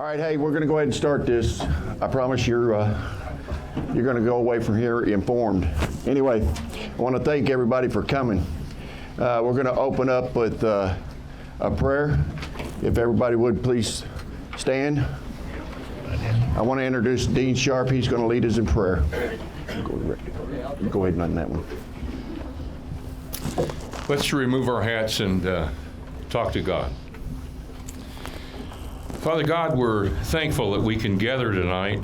All right, hey, we're going to go ahead and start this. I promise you're going to go away from here informed. Anyway, I want to thank everybody for coming. We're going to open up with a prayer. If everybody would please stand. I want to introduce Dean Sharp. He's going to lead us in prayer. Go ahead and on that one. Let's remove our hats and talk to God. Father God, we're thankful that we can gather tonight.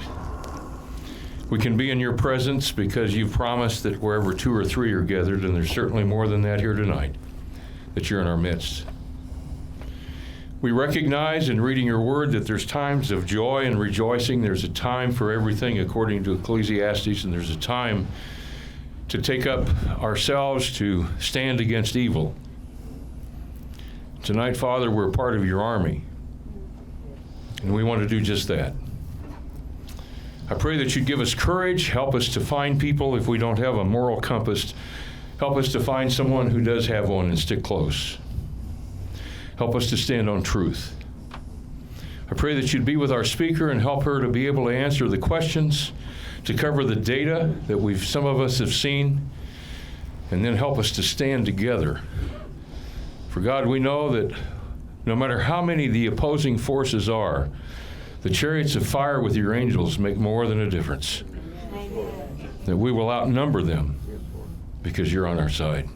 We can be in your presence because you've promised that wherever 2 or 3 are gathered, and there's certainly more than that here tonight, that you're in our midst. We recognize in reading your word that there's times of joy and rejoicing. There's a time for everything according to Ecclesiastes, and there's a time to take up ourselves to stand against evil. Tonight, Father, we're part of your army, and we want to do just that. I pray that you'd give us courage, help us to find people if we don't have a moral compass. Help us to find someone who does have one and stick close. Help us to stand on truth. I pray that you'd be with our speaker and help her to be able to answer the questions, to cover the data that some of us have seen, and then help us to stand together. For God, we know that no matter how many the opposing forces are, the chariots of fire with your angels make more than a difference. That we will outnumber them because you're on our side.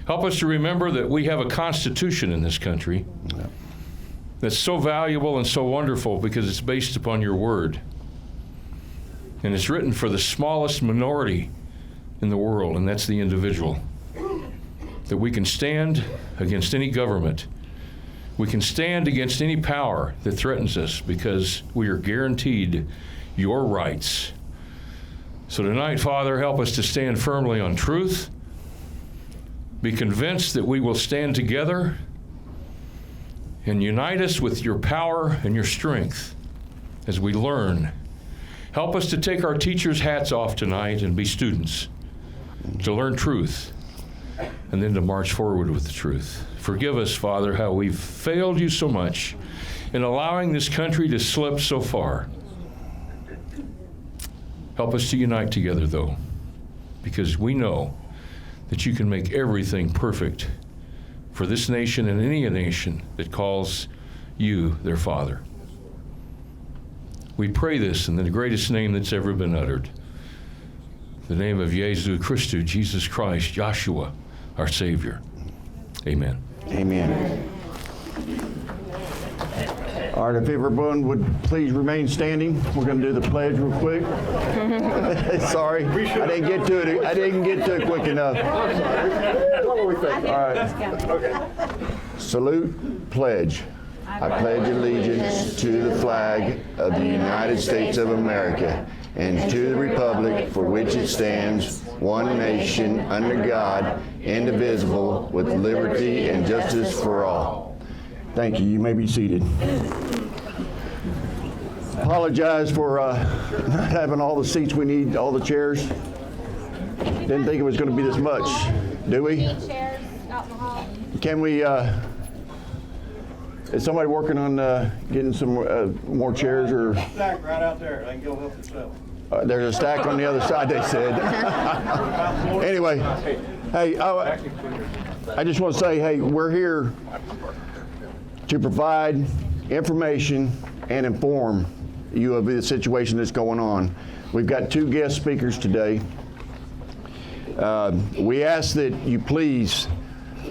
Help us to remember that we have a constitution in this country that's so valuable and so wonderful because it's based upon your word. And it's written for the smallest minority in the world, and that's the individual. That we can stand against any government. We can stand against any power that threatens us because we are guaranteed your rights. So tonight, Father, help us to stand firmly on truth. Be convinced that we will stand together and unite us with your power and your strength as we learn. Help us to take our teachers' hats off tonight and be students, to learn truth, and then to march forward with the truth. Forgive us, Father, how we've failed you so much in allowing this country to slip so far. Help us to unite together, though, because we know that you can make everything perfect for this nation and any nation that calls you their Father. We pray this in the greatest name that's ever been uttered, the name of Jesu Christu, Jesus Christ, Yahshua, our Savior. Amen. Amen. All right, if everyone would please remain standing, we're going to do the pledge real quick. Sorry, I didn't get to it. I didn't get to it quick enough. All right. Okay. Salute, pledge. I pledge allegiance to the flag of the United States of America and to the republic for which it stands, one nation, under God, indivisible, with liberty and justice for all. Thank you. You may be seated. Apologize for not having all the seats we need, all the chairs. Didn't think it was going to be this much, do we? Chairs out in the hall. Can we, is somebody working on getting some more chairs or? Stack right out there. I can go help yourself. There's a stack on the other side, they said. Anyway, hey, I just want to say, hey, we're here to provide information and inform you of the situation that's going on. We've got 2 guest speakers today. We ask that you please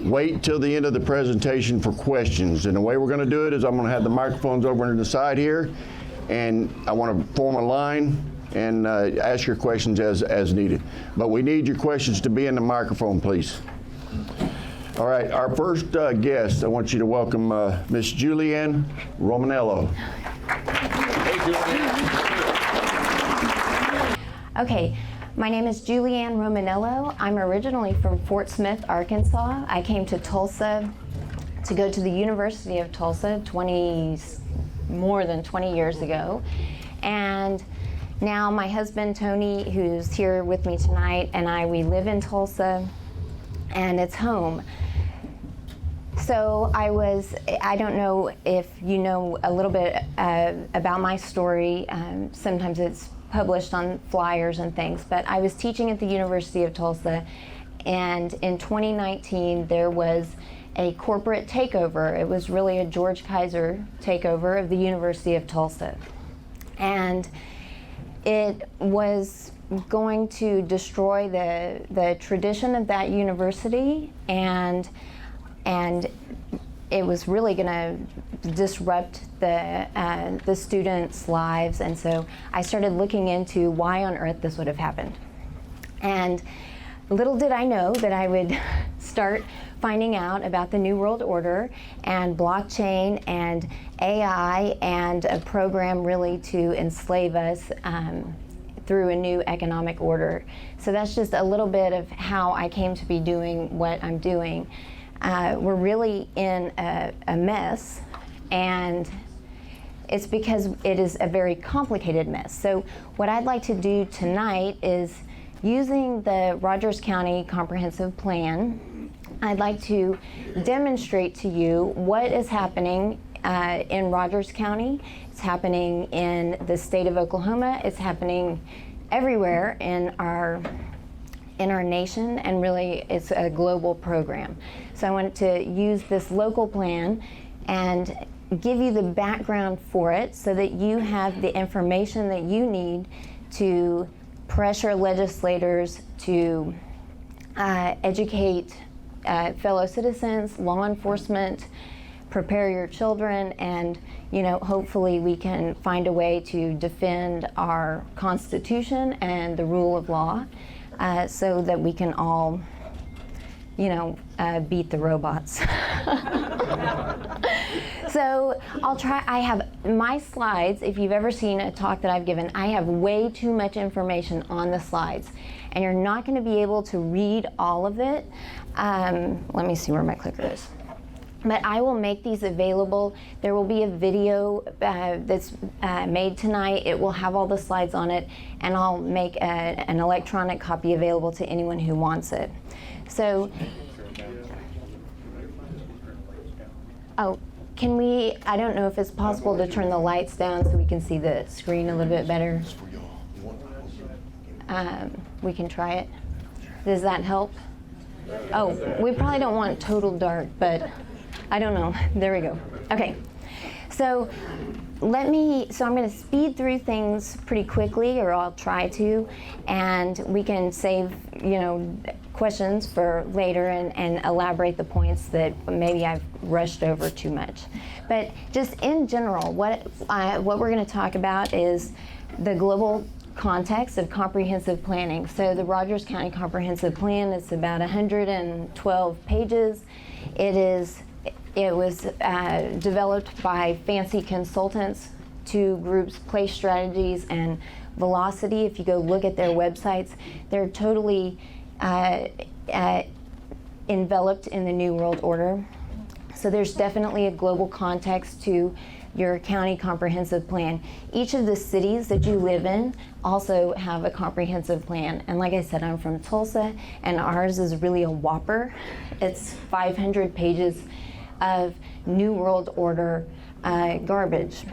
wait till the end of the presentation for questions. And the way we're going to do it is I'm going to have the microphones over on the side here, and I want to form a line and ask your questions as needed. But we need your questions to be in the microphone, please. All right, our first guest, I want you to welcome Miss Julianne Romanello. Okay, my name is Julianne Romanello. I'm originally from Fort Smith, Arkansas. I came to Tulsa to go to the University of Tulsa more than 20 years ago. And now my husband, Tony, who's here with me tonight, and we live in Tulsa, and it's home. So I don't know if you know a little bit about my story. Sometimes it's published on flyers and things, but I was teaching at the University of Tulsa, and in 2019 there was a corporate takeover. It was really a George Kaiser takeover of the University of Tulsa. And it was going to destroy the tradition of that university, and it was really going to disrupt the students' lives. And so I started looking into why on earth this would have happened. And little did I know that I would start finding out about the New World Order and blockchain and AI and a program really to enslave us through a new economic order. So that's just a little bit of how I came to be doing what I'm doing. We're really in a mess, and it's because it is a very complicated mess. So what I'd like to do tonight is, using the Rogers County Comprehensive Plan, I'd like to demonstrate to you what is happening in Rogers County. It's happening in the state of Oklahoma. It's happening everywhere in our nation, and really it's a global program. So I wanted to use this local plan and give you the background for it so that you have the information that you need to pressure legislators to educate fellow citizens, law enforcement, prepare your children, and hopefully we can find a way to defend our Constitution and the rule of law, so that we can all beat the robots. So I'll try. I have my slides. If you've ever seen a talk that I've given, I have way too much information on the slides, and you're not going to be able to read all of it. Let me see where my clicker is. But I will make these available. There will be a video that's made tonight. It will have all the slides on it, and I'll make an electronic copy available to anyone who wants it. So, can we, I don't know if it's possible to turn the lights down so we can see the screen a little bit better. We can try it. Does that help? Oh, we probably don't want total dark, but I don't know. There we go. Okay. So I'm going to speed through things pretty quickly, or I'll try to, and we can save, questions for later and elaborate the points that maybe I've rushed over too much. But just in general, what we're going to talk about is the global context of comprehensive planning. So the Rogers County Comprehensive Plan is about 112 pages. It was developed by fancy consultants. Two groups, Place Strategies and Velocity. If you go look at their websites, they're totally enveloped in the New World Order. So there's definitely a global context to your county comprehensive plan. Each of the cities that you live in also have a comprehensive plan. And like I said, I'm from Tulsa, and ours is really a whopper. It's 500 pages of New World Order garbage.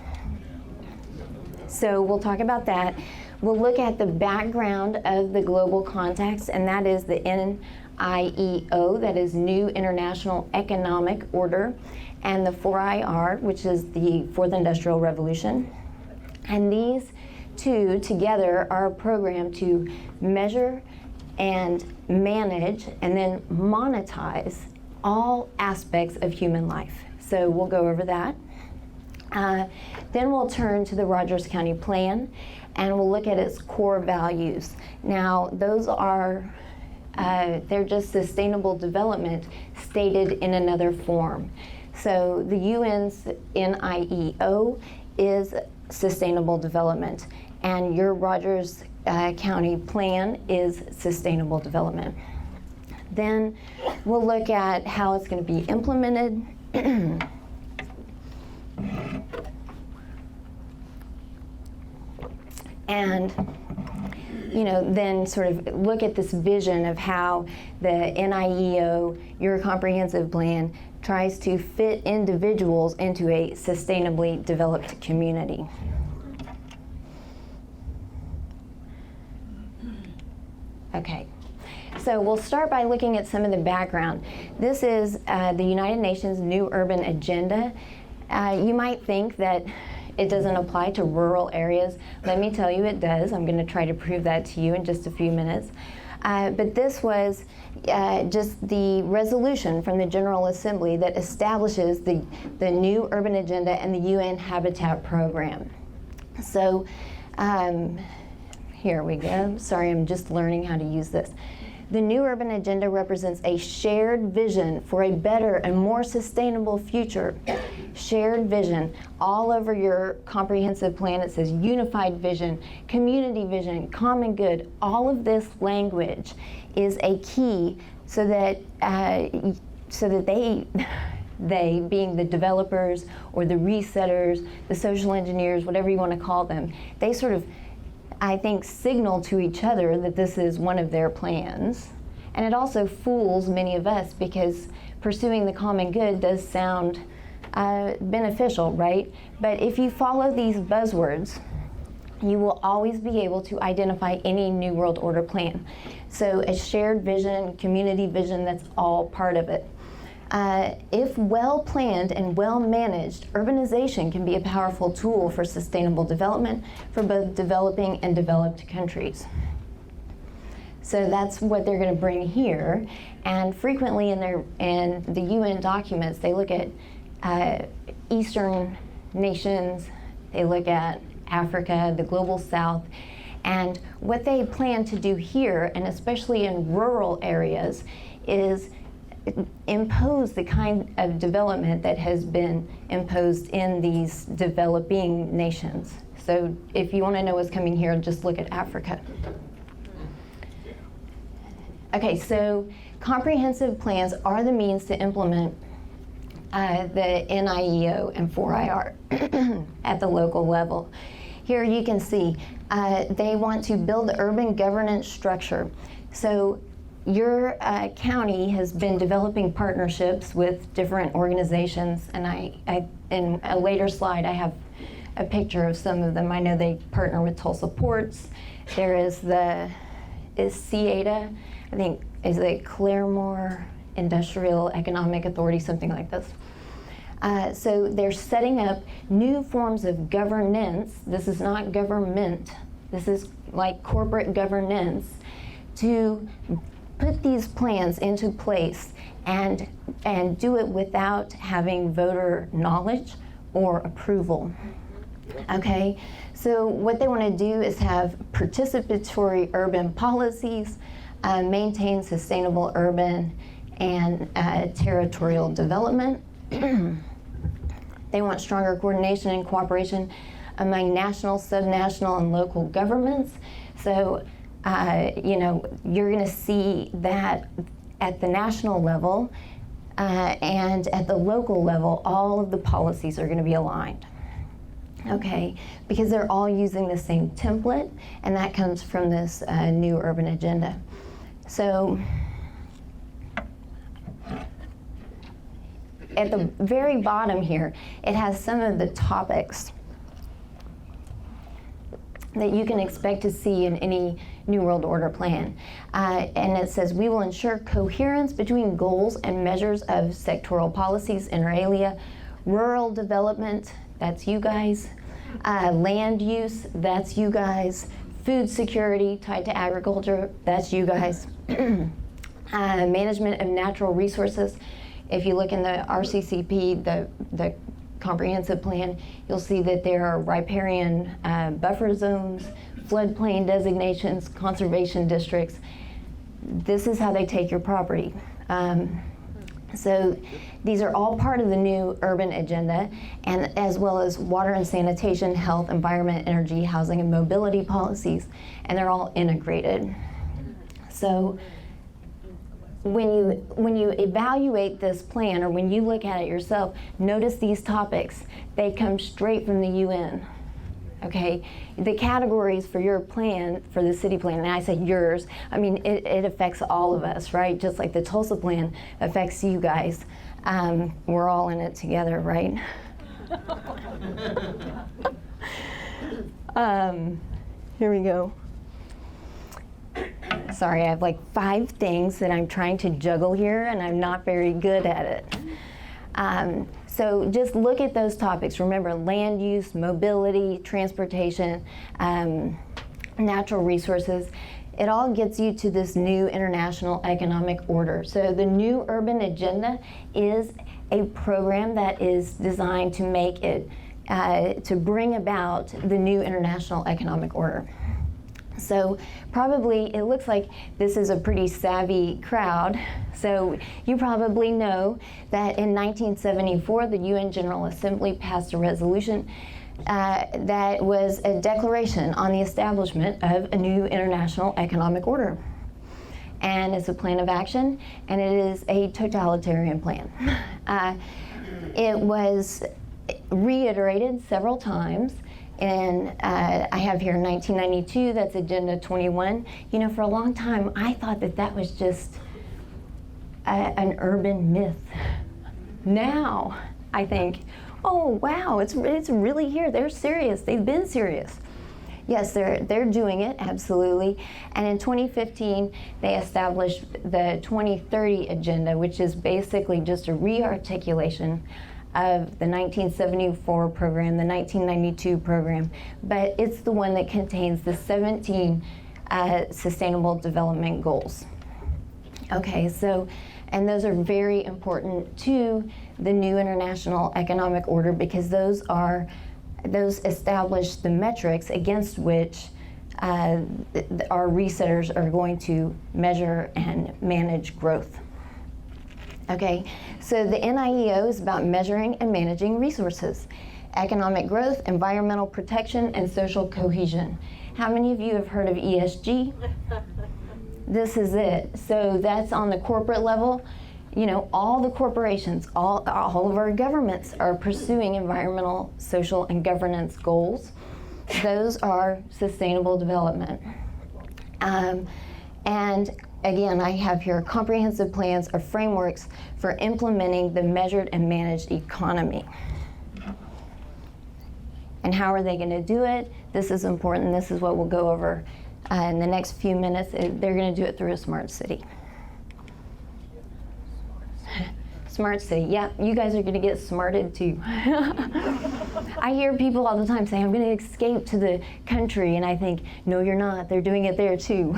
So we'll talk about that. We'll look at the background of the global context, and that is the NIEO, that is New International Economic Order, and the 4IR, which is the Fourth Industrial Revolution. And these two together are a program to measure and manage and then monetize all aspects of human life. So we'll go over that. Then we'll turn to the Rogers County Plan, and we'll look at its core values. Now, those are, they're just sustainable development stated in another form. So the UN's NIEO is sustainable development, and your Rogers County Plan is sustainable development. Then we'll look at how it's going to be implemented. And then sort of look at this vision of how the NIEO, your comprehensive plan, tries to fit individuals into a sustainably developed community. Okay, so we'll start by looking at some of the background. This is the United Nations New Urban Agenda. You might think that it doesn't apply to rural areas. Let me tell you it does. I'm going to try to prove that to you in just a few minutes. But this was just the resolution from the General Assembly that establishes the new urban agenda and the UN Habitat Program. So here we go. Sorry, I'm just learning how to use this. The new urban agenda represents a shared vision for a better and more sustainable future. Shared vision. All over your comprehensive plan it says unified vision, community vision, common good. All of this language is a key so that they being the developers or the resetters, the social engineers, whatever you want to call them, they sort of, I think, signal to each other that this is one of their plans. And it also fools many of us because pursuing the common good does sound beneficial, right? But if you follow these buzzwords, you will always be able to identify any New World Order plan. So a shared vision, community vision, that's all part of it. If well planned and well managed, urbanization can be a powerful tool for sustainable development for both developing and developed countries. So that's what they're going to bring here. And frequently in the UN documents, they look at Eastern nations, they look at Africa, the global South, and what they plan to do here, and especially in rural areas, is impose the kind of development that has been imposed in these developing nations. So if you want to know what's coming here, just look at Africa. Okay, so comprehensive plans are the means to implement the NIEO and 4IR at the local level. Here you can see they want to build the urban governance structure. So your county has been developing partnerships with different organizations, and I in a later slide I have a picture of some of them. I know they partner with Tulsa Ports. There is CETA, I think, is it Claremore Industrial Economic Authority, something like this. So they're setting up new forms of governance. This is not government. This is like corporate governance to put these plans into place and do it without having voter knowledge or approval. Okay, so what they want to do is have participatory urban policies, maintain sustainable urban and territorial development. They want stronger coordination and cooperation among national, subnational, and local governments. So, you're going to see that at the national level and at the local level, all of the policies are going to be aligned. Okay, because they're all using the same template, and that comes from this new urban agenda. So, at the very bottom here, it has some of the topics that you can expect to see in any New World Order plan. And it says, we will ensure coherence between goals and measures of sectoral policies, inter alia, rural development, that's you guys, land use, that's you guys, food security tied to agriculture, that's you guys, management of natural resources. If you look in the RCCP, the comprehensive plan, you'll see that there are riparian buffer zones, floodplain designations, conservation districts. This is how they take your property. So these are all part of the new urban agenda, and as well as water and sanitation, health, environment, energy, housing, and mobility policies, and they're all integrated. So when you evaluate this plan, or when you look at it yourself, notice these topics. They come straight from the UN. Okay, the categories for your plan, for the city plan, and I say yours, I mean, it affects all of us, right? Just like the Tulsa plan affects you guys. We're all in it together, right? Here we go. Sorry, I have like 5 things that I'm trying to juggle here, and I'm not very good at it. So just look at those topics. Remember, land use, mobility, transportation, natural resources. It all gets you to this new international economic order. So the new urban agenda is a program that is designed to make it, to bring about the new international economic order. So probably it looks like this is a pretty savvy crowd. So you probably know that in 1974, the UN General Assembly passed a resolution that was a declaration on the establishment of a new international economic order. And it's a plan of action, and it is a totalitarian plan. It was reiterated several times. And I have here 1992, that's Agenda 21. You know, for a long time, I thought that that was just an urban myth. Now, I think, oh, wow, it's really here. They're serious. They've been serious. Yes, they're doing it, absolutely. And in 2015, they established the 2030 Agenda, which is basically just a re-articulation of the 1974 program, the 1992 program, but it's the one that contains the 17 Sustainable Development Goals. Okay, so, and those are very important to the new international economic order because those establish the metrics against which our resetters are going to measure and manage growth. Okay, so the NIEO is about measuring and managing resources, economic growth, environmental protection, and social cohesion. How many of you have heard of ESG? This is it. So that's on the corporate level. You know, all the corporations, all of our governments are pursuing environmental, social, and governance goals. Those are sustainable development. And again, I have here comprehensive plans or frameworks for implementing the measured and managed economy. And how are they going to do it? This is important. This is what we'll go over in the next few minutes. They're going to do it through a smart city. Smart city. Yeah, you guys are going to get smarted too. I hear people all the time say, I'm going to escape to the country. And I think, no, you're not. They're doing it there too.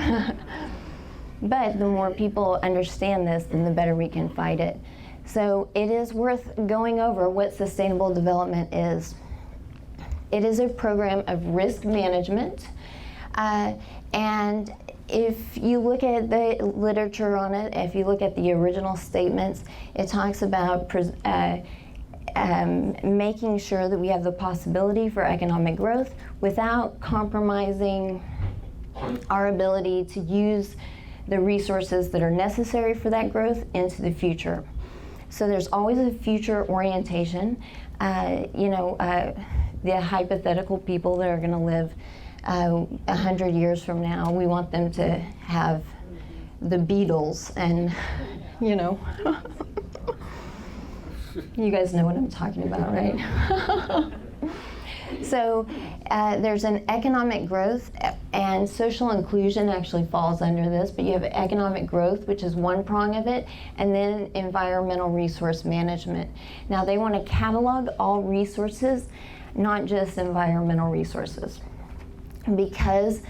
But the more people understand this, then the better we can fight it. So it is worth going over what sustainable development is. It is a program of risk management. And if you look at the literature on it, if you look at the original statements, it talks about making sure that we have the possibility for economic growth without compromising our ability to use the resources that are necessary for that growth into the future. So there's always a future orientation. The hypothetical people that are going to live 100 years from now, we want them to have the Beatles and, you guys know what I'm talking about, right? So there's an economic growth, and social inclusion actually falls under this, but you have economic growth, which is one prong of it, and then environmental resource management. Now they want to catalog all resources, not just environmental resources, because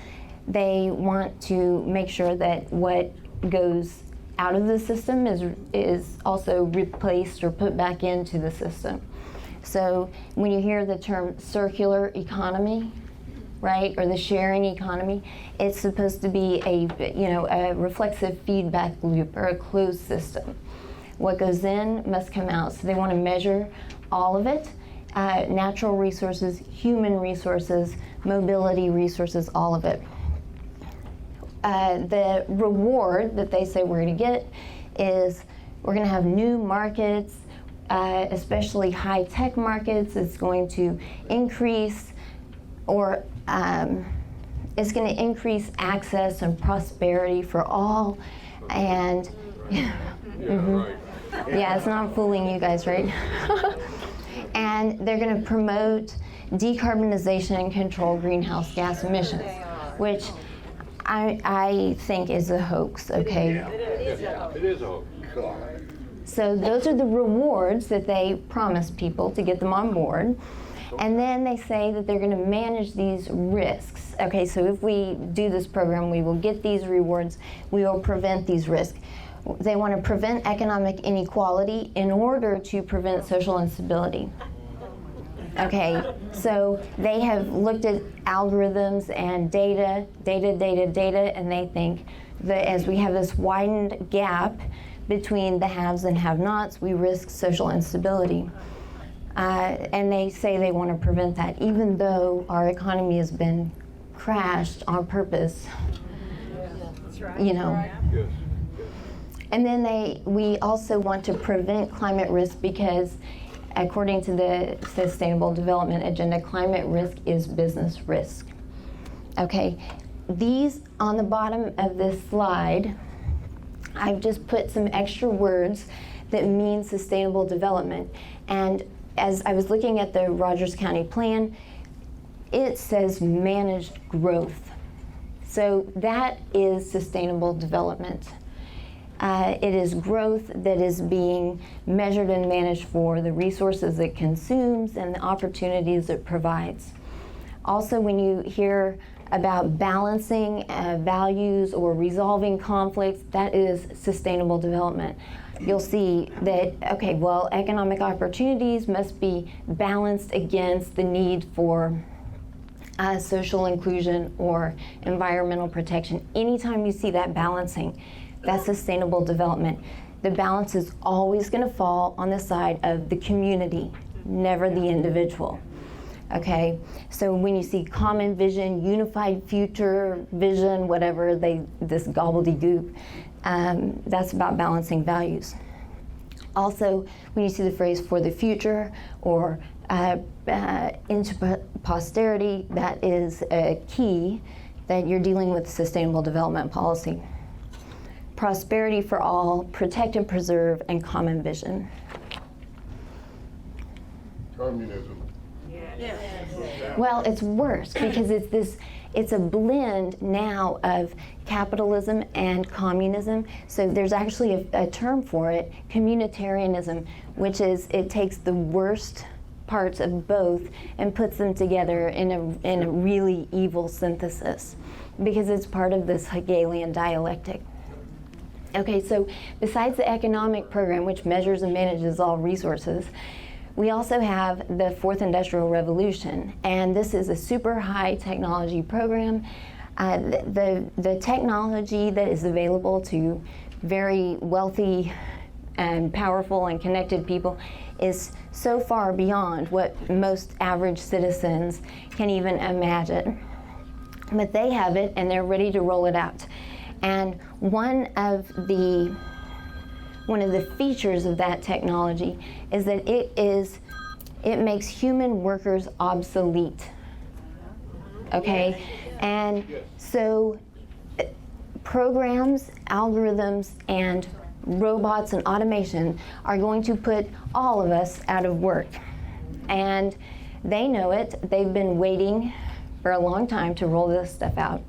they want to make sure that what goes out of the system is also replaced or put back into the system. So when you hear the term circular economy, right, or the sharing economy, it's supposed to be a reflexive feedback loop or a closed system. What goes in must come out. So they want to measure all of it, natural resources, human resources, mobility resources, all of it. The reward that they say we're going to get is we're going to have new markets, especially high-tech markets. It's going to increase or it's going to increase access and prosperity for all, and yeah, it's not fooling you guys, right? And they're going to promote decarbonization and control greenhouse gas emissions, which I think is a hoax, okay? It is a hoax. So those are the rewards that they promise people to get them on board. And then they say that they're going to manage these risks. Okay, so if we do this program, we will get these rewards, we will prevent these risks. They want to prevent economic inequality in order to prevent social instability. Okay, so they have looked at algorithms and data, and they think that as we have this widened gap between the haves and have-nots, we risk social instability. And they say they want to prevent that, even though our economy has been crashed on purpose. You know. Yes. And then we also want to prevent climate risk because, according to the Sustainable Development Agenda, climate risk is business risk. Okay, these on the bottom of this slide, I've just put some extra words that mean sustainable development. And as I was looking at the Rogers County plan, it says managed growth. So that is sustainable development. It is growth that is being measured and managed for the resources it consumes and the opportunities it provides. Also, when you hear about balancing values or resolving conflicts, that is sustainable development. You'll see that, okay, well, economic opportunities must be balanced against the need for social inclusion or environmental protection. Anytime you see that balancing, that's sustainable development. The balance is always going to fall on the side of the community, never the individual. Okay, so when you see common vision, unified future vision, whatever this gobbledygook, that's about balancing values. Also, when you see the phrase "for the future" or into posterity, that is a key that you're dealing with sustainable development policy. Prosperity for all, protect and preserve, and common vision. Communism. Well, it's worse because it's a blend now of capitalism and communism. So there's actually a term for it, communitarianism, which is it takes the worst parts of both and puts them together in a really evil synthesis because it's part of this Hegelian dialectic. Okay, so besides the economic program, which measures and manages all resources, we also have the Fourth Industrial Revolution, and this is a super high technology program. The technology that is available to very wealthy and powerful and connected people is so far beyond what most average citizens can even imagine. But they have it and they're ready to roll it out. And one of the features of that technology is that it makes human workers obsolete. Okay? And so programs, algorithms, and robots and automation are going to put all of us out of work. And they know it. They've been waiting for a long time to roll this stuff out.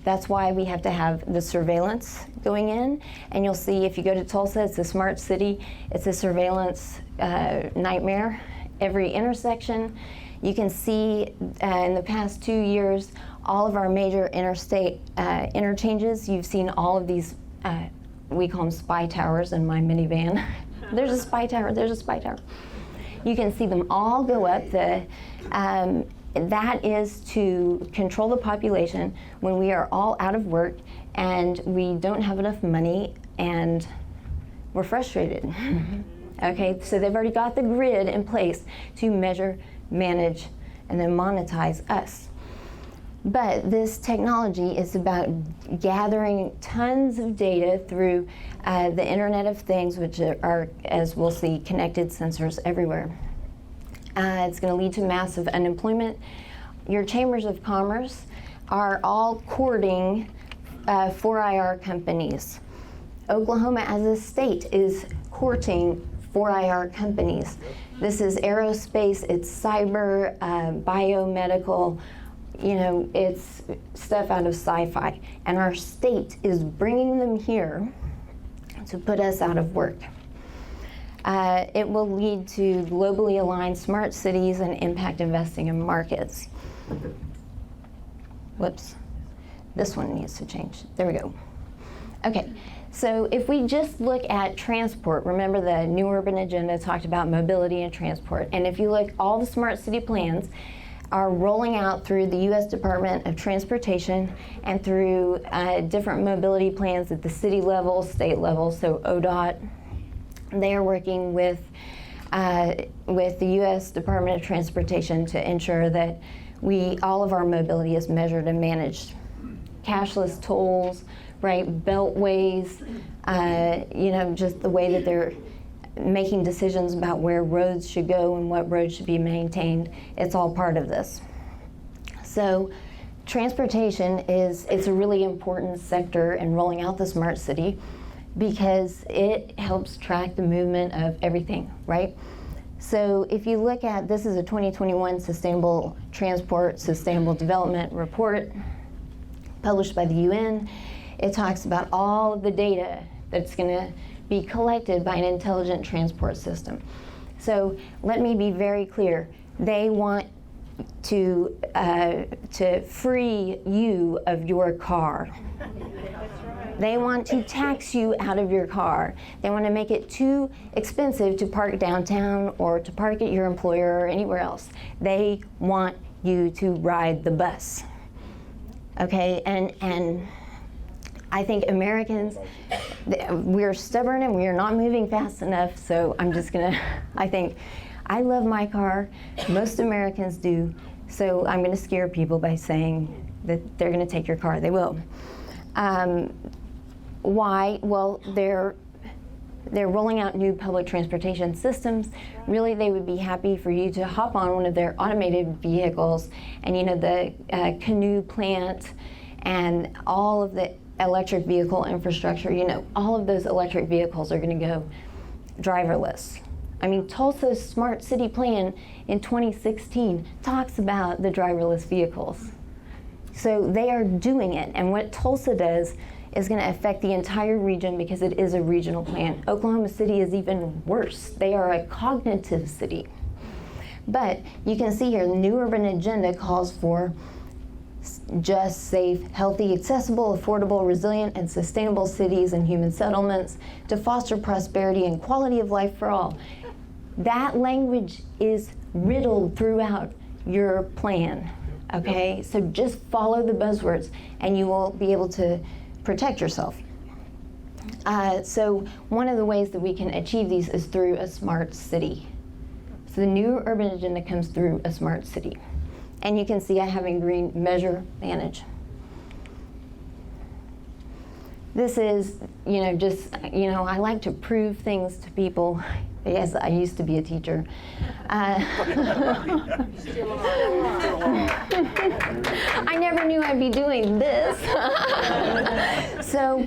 That's why we have to have the surveillance going in. And you'll see if you go to Tulsa, it's a smart city. It's a surveillance nightmare. Every intersection. You can see in the past 2 years, all of our major interstate interchanges, you've seen all of these, we call them spy towers in my minivan. There's a spy tower, there's a spy tower. You can see them all go up. That is to control the population when we are all out of work and we don't have enough money and we're frustrated. Okay, so they've already got the grid in place to measure, manage, and then monetize us. But this technology is about gathering tons of data through the Internet of Things, which are, as we'll see, connected sensors everywhere. It's going to lead to massive unemployment. your chambers of commerce are all courting 4IR companies. Oklahoma as a state is courting 4IR companies. This is aerospace, it's cyber, biomedical, you know, it's stuff out of sci-fi. And our state is bringing them here to put us out of work. It will lead to globally aligned smart cities and impact investing in markets. Whoops, this one needs to change. There we go. Okay, so if we just look at transport, remember the New Urban Agenda talked about mobility and transport. And if you look, all the smart city plans are rolling out through the U.S. Department of Transportation and through different mobility plans at the city level, state level, so ODOT. They are working with the U.S. Department of Transportation to ensure that all of our mobility is measured and managed. Cashless tolls, right, beltways, you know, just the way that they're making decisions about where roads should go and what roads should be maintained. It's all part of this. So transportation it's a really important sector in rolling out the smart city because it helps track the movement of everything, right? So if you look at, this is a 2021 Sustainable Transport, Sustainable Development Report published by the UN. It talks about all of the data that's gonna be collected by an intelligent transport system. So let me be very clear. They want to free you of your car. They want to tax you out of your car. They want to make it too expensive to park downtown or to park at your employer or anywhere else. They want you to ride the bus. Okay, and I think Americans, we're stubborn and we are not moving fast enough, so I'm just gonna, I love my car, most Americans do, so I'm gonna scare people by saying that they're gonna take your car. They will. Why? Well, they're rolling out new public transportation systems. Really, they would be happy for you to hop on one of their automated vehicles, and you know, the canoe plant and all of the electric vehicle infrastructure, you know, all of those electric vehicles are going to go driverless. I mean, Tulsa's Smart City Plan in 2016 talks about the driverless vehicles. So they are doing it, and what Tulsa does is going to affect the entire region because it is a regional plan. Oklahoma City is even worse. They are a cognitive city. But you can see here, the New Urban Agenda calls for just, safe, healthy, accessible, affordable, resilient, and sustainable cities and human settlements to foster prosperity and quality of life for all. That language is riddled throughout your plan, okay? So just follow the buzzwords and you will be able to protect yourself. So one of the ways that we can achieve these is through a smart city. So the New Urban Agenda comes through a smart city. And you can see I have in green, measure, manage. This is, you know, just, you know, I like to prove things to people. Yes, I used to be a teacher. I never knew I'd be doing this. So,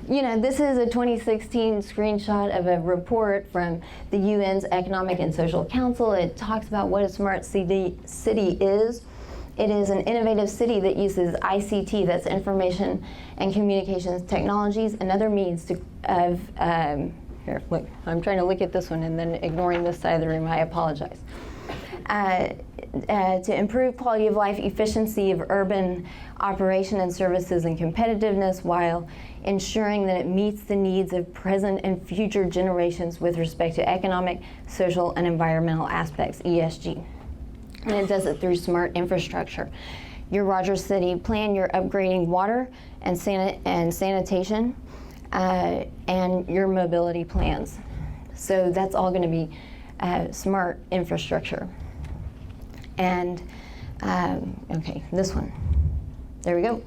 you know, this is a 2016 screenshot of a report from the UN's Economic and Social Council. It talks about what a smart city is. It is an innovative city that uses ICT, that's information and communications technologies, and other means here, look, I'm trying to look at this one and then ignoring this side of the room, I apologize. To improve quality of life, efficiency of urban operation and services, and competitiveness, while ensuring that it meets the needs of present and future generations with respect to economic, social, and environmental aspects, ESG. And it does it through smart infrastructure. Your Rogers City plan, you're upgrading water and sanitation, and your mobility plans. So that's all going to be smart infrastructure. And, okay, this one. There we go.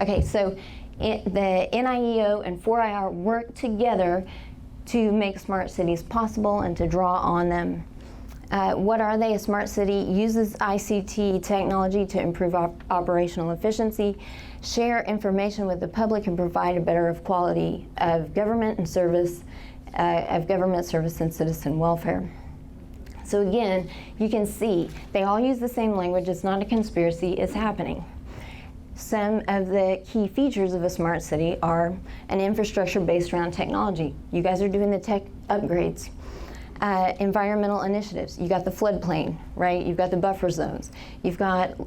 Okay, so the NIEO and 4IR work together to make smart cities possible and to draw on them What are they? A smart city uses ICT technology to improve operational efficiency, share information with the public, and provide a better quality of government service and citizen welfare. So again, you can see they all use the same language. It's not a conspiracy, it's happening. Some of the key features of a smart city are an infrastructure based around technology. You guys are doing the tech upgrades. Environmental initiatives. You got the floodplain, right? You've got the buffer zones. You've got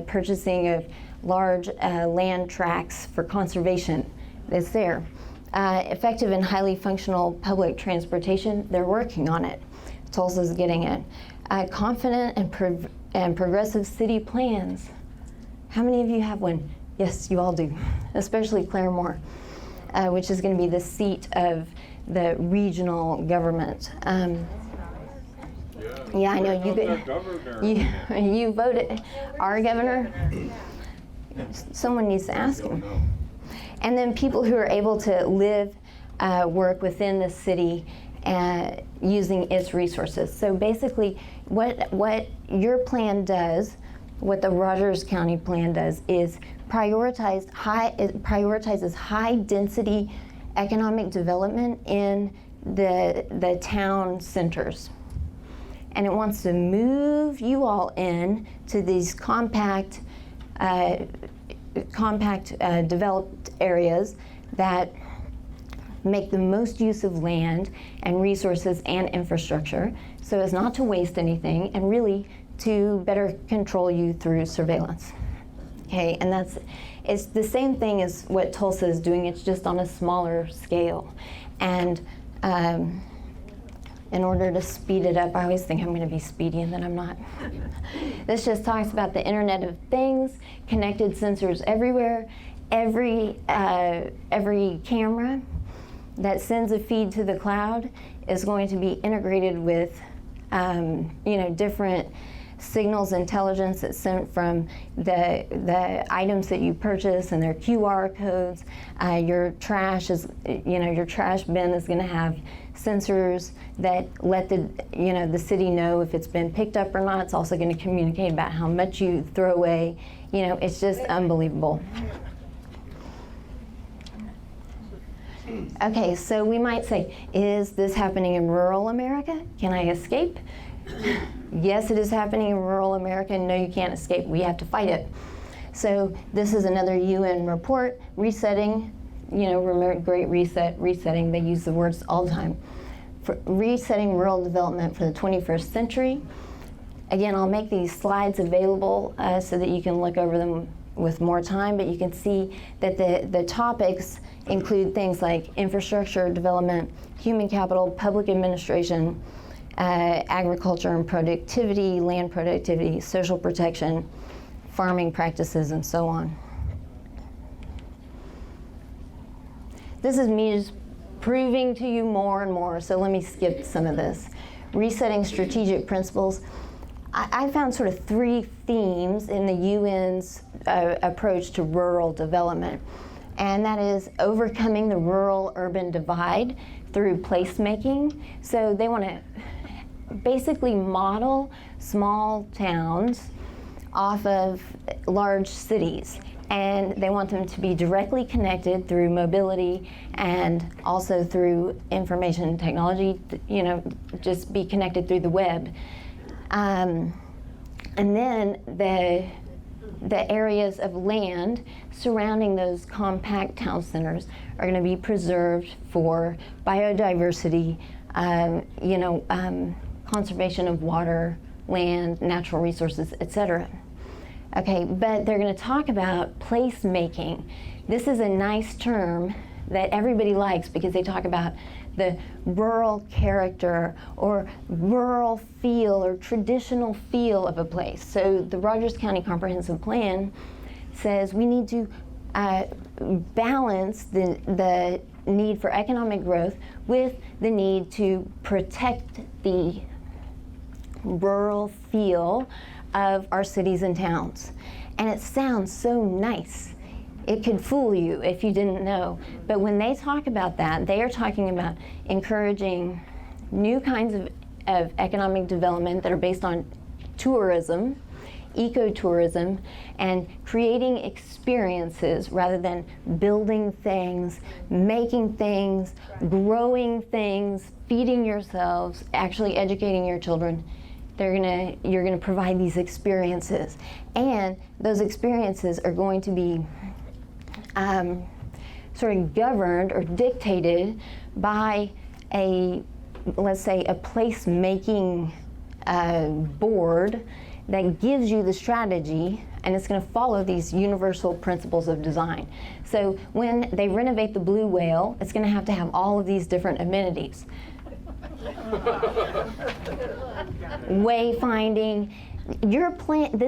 purchasing of large land tracts for conservation. It's there. Effective and highly functional public transportation. They're working on it. Tulsa's getting it. Confident and progressive city plans. How many of you have one? Yes, you all do, especially Claremore, which is going to be the seat of the regional government. Yeah, I know you voted. Our governor? Someone needs to ask him. And then people who are able to live, work within the city using its resources. So basically, what your plan does, what the Rogers County plan does, is prioritizes high density economic development in the town centers. And it wants to move you all in to these compact developed areas that make the most use of land and resources and infrastructure so as not to waste anything and really to better control you through surveillance. Okay, and it's the same thing as what Tulsa is doing, it's just on a smaller scale. And in order to speed it up, I always think I'm going to be speedy and then I'm not. This just talks about the Internet of Things, connected sensors everywhere, every camera that sends a feed to the cloud is going to be integrated with different signals intelligence that's sent from the items that you purchase and their QR codes. Your trash bin is going to have sensors that let the city know if it's been picked up or not. It's also going to communicate about how much you throw away. It's just unbelievable. Okay, so we might say, is this happening in rural America? Can I escape? Yes, it is happening in rural America, and no, you can't escape. We have to fight it. So this is another UN report, resetting, remember Great Reset, resetting, they use the words all the time. For resetting rural development for the 21st century. Again, I'll make these slides available so that you can look over them with more time, but you can see that the topics include things like infrastructure development, human capital, public administration, agriculture and productivity, land productivity, social protection, farming practices, and so on. This is me just proving to you more and more, so let me skip some of this. Resetting strategic principles. I found sort of three themes in the UN's approach to rural development, and that is overcoming the rural-urban divide through placemaking. So they want to basically model small towns off of large cities, and they want them to be directly connected through mobility and also through information technology, just be connected through the web. And then the areas of land surrounding those compact town centers are going to be preserved for biodiversity, conservation of water, land, natural resources, etc. Okay, but they're going to talk about placemaking. This is a nice term that everybody likes because they talk about the rural character or rural feel or traditional feel of a place. So the Rogers County Comprehensive Plan says we need to balance the need for economic growth with the need to protect the rural feel of our cities and towns. And it sounds so nice. It could fool you if you didn't know. But when they talk about that, they are talking about encouraging new kinds of of economic development that are based on tourism, ecotourism, and creating experiences rather than building things, making things, growing things, feeding yourselves, actually educating your children. You're gonna provide these experiences, and those experiences are going to be sort of governed or dictated by let's say a place-making board that gives you the strategy, and it's going to follow these universal principles of design. So when they renovate the blue whale, it's going to have all of these different amenities. Wayfinding, your plan,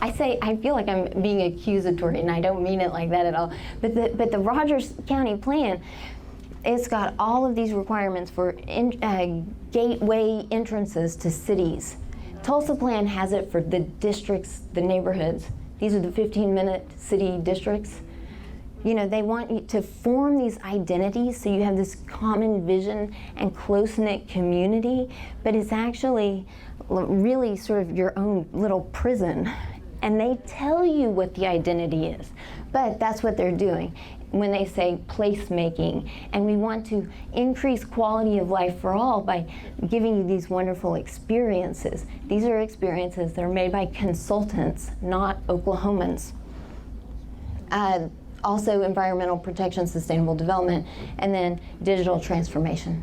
I feel like I'm being accusatory, and I don't mean it like that at all, but the Rogers County plan, it's got all of these requirements for gateway entrances to cities. Tulsa plan has it for the districts, the neighborhoods. These are the 15-minute city districts. They want you to form these identities so you have this common vision and close-knit community, but it's actually really sort of your own little prison. And they tell you what the identity is, but that's what they're doing when they say placemaking. And we want to increase quality of life for all by giving you these wonderful experiences. These are experiences that are made by consultants, not Oklahomans. Also environmental protection, sustainable development, and then digital transformation.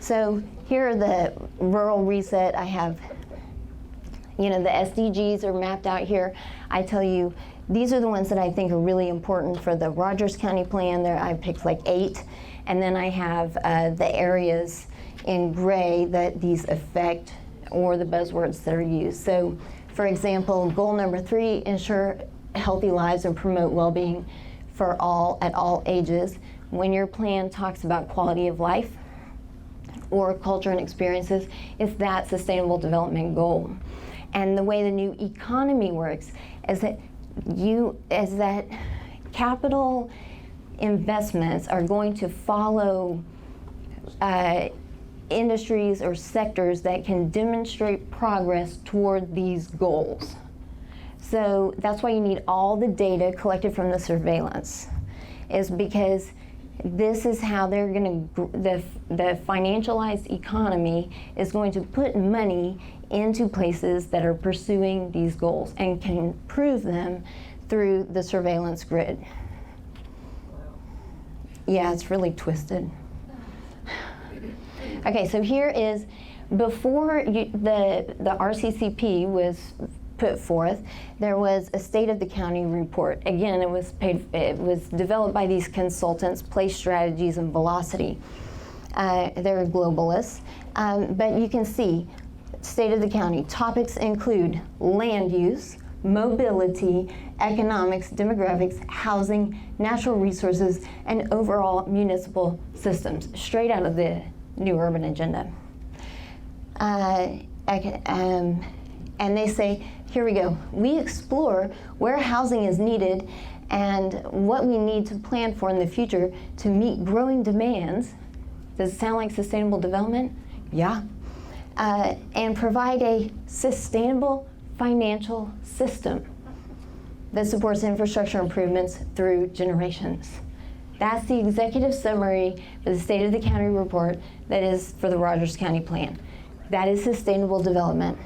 So here are the rural reset. I have, the SDGs are mapped out here. I tell you, these are the ones that I think are really important for the Rogers County plan. There, I picked like 8, and then I have the areas in gray that these affect, or the buzzwords that are used. So, for example, goal number 3, ensure healthy lives and promote well-being for all at all ages. When your plan talks about quality of life or culture and experiences, it's that sustainable development goal. And the way the new economy works is that capital investments are going to follow industries or sectors that can demonstrate progress toward these goals. So that's why you need all the data collected from the surveillance, is because this is how they're going to, the financialized economy is going to put money into places that are pursuing these goals and can prove them through the surveillance grid. Yeah, it's really twisted. Okay, so here is, before the RCCP was put forth, there was a State of the County report. Again, it was developed by these consultants, Place Strategies and Velocity. They're globalists, but you can see, State of the County topics include land use, mobility, economics, demographics, housing, natural resources, and overall municipal systems, straight out of the New Urban Agenda. And they say, here we go. We explore where housing is needed and what we need to plan for in the future to meet growing demands. Does it sound like sustainable development? Yeah. And provide a sustainable financial system that supports infrastructure improvements through generations. That's the executive summary for the State of the County report that is for the Rogers County plan. That is sustainable development.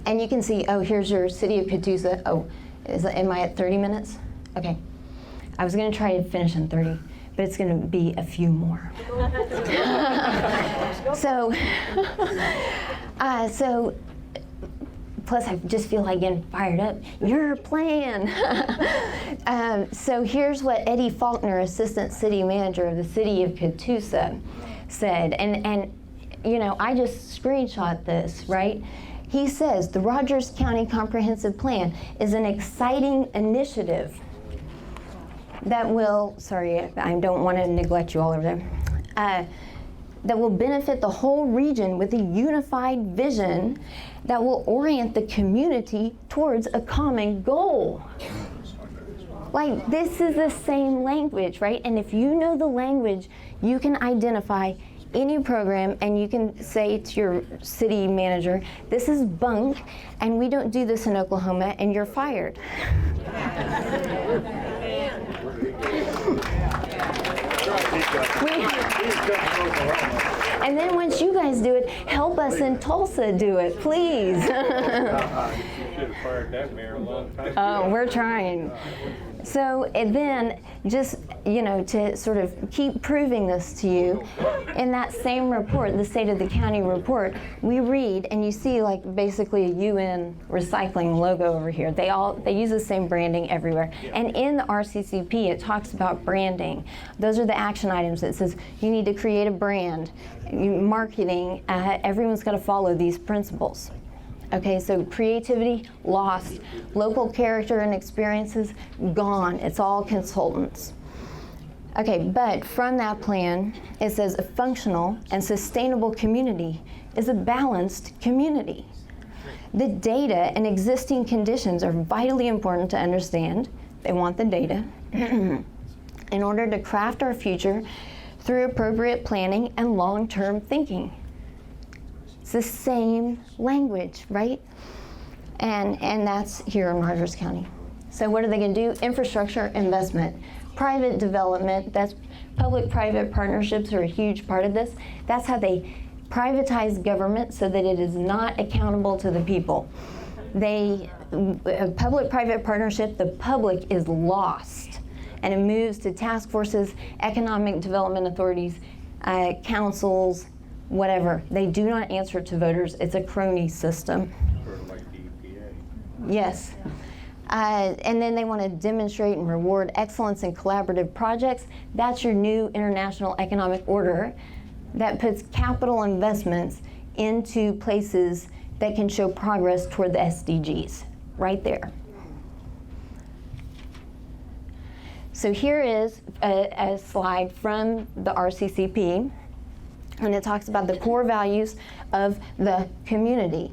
And you can see, oh, here's your city of Catoosa. Oh, am I at 30 minutes? Okay. I was going to try to finish in 30, but it's going to be a few more. So plus I just feel like getting fired up. Your plan. So here's what Eddie Faulkner, Assistant City Manager of the City of Catoosa, said. And I just screenshot this, right? He says, the Rogers County Comprehensive Plan is an exciting initiative that will, sorry, I don't want to neglect you all over there, that will benefit the whole region with a unified vision that will orient the community towards a common goal. Like, this is the same language, right? And if you know the language, you can identify any program and you can say to your city manager, this is bunk and we don't do this in Oklahoma, and you're fired. And then once you guys do it, help us in Tulsa do it, please. You should have fired that mayor a long time ago. Oh, we're trying. So, and then just, to sort of keep proving this to you, in that same report, the State of the County report, we read, and you see like basically a UN recycling logo over here. They use the same branding everywhere. And in the RCCP, it talks about branding. Those are the action items. It says you need to create a brand. Marketing, everyone's got to follow these principles. Okay, so creativity, lost. Local character and experiences, gone. It's all consultants. Okay, but from that plan, it says a functional and sustainable community is a balanced community. The data and existing conditions are vitally important to understand. They want the data in order to craft our future through appropriate planning and long-term thinking. It's the same language, right? And that's here in Rogers County. So what are they going to do? Infrastructure investment, private development. That's public-private partnerships are a huge part of this. That's how they privatize government so that it is not accountable to the people. A public-private partnership, the public is lost, and it moves to task forces, economic development authorities, councils, whatever. They do not answer to voters. It's a crony system. Sort of like the EPA. Yes. And then they want to demonstrate and reward excellence in collaborative projects. That's your new international economic order that puts capital investments into places that can show progress toward the SDGs, right there. So here is a slide from the RCCP, and it talks about the core values of the community.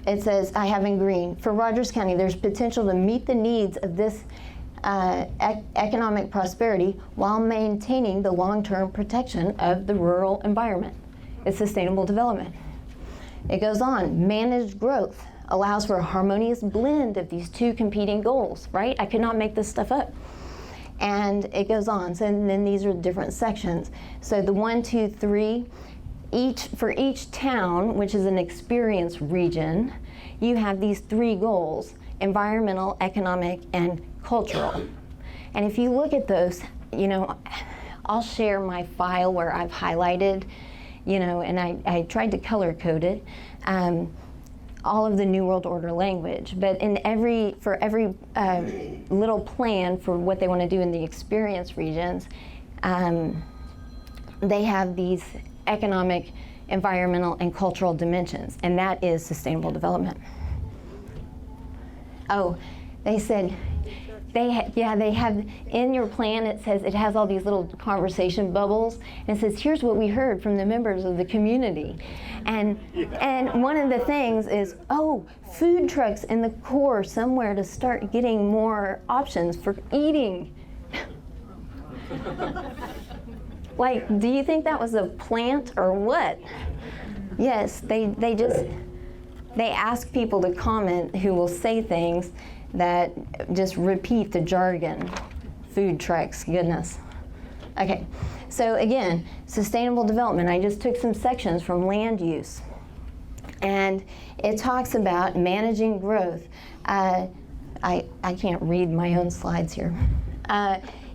It says, I have in green, for Rogers County, there's potential to meet the needs of this economic prosperity while maintaining the long-term protection of the rural environment. It's sustainable development. It goes on, managed growth allows for a harmonious blend of these two competing goals, right? I could not make this stuff up. And it goes on, so then these are different sections. So the 1, 2, 3, for each town, which is an experience region, you have these 3 goals: environmental, economic, and cultural. And if you look at those, I'll share my file where I've highlighted, and I tried to color code it, all of the New World Order language. But for every little plan for what they want to do in the experience regions, they have these economic, environmental, and cultural dimensions, and that is sustainable development. Oh, they said, they have, in your plan, it says, it has all these little conversation bubbles, and it says, here's what we heard from the members of the community. And one of the things is, food trucks in the core somewhere to start getting more options for eating. Like, do you think that was a plant or what? Yes, they ask people to comment who will say things that just repeat the jargon. Food trucks, goodness. Okay, so again, sustainable development. I just took some sections from land use. And it talks about managing growth. I can't read my own slides here.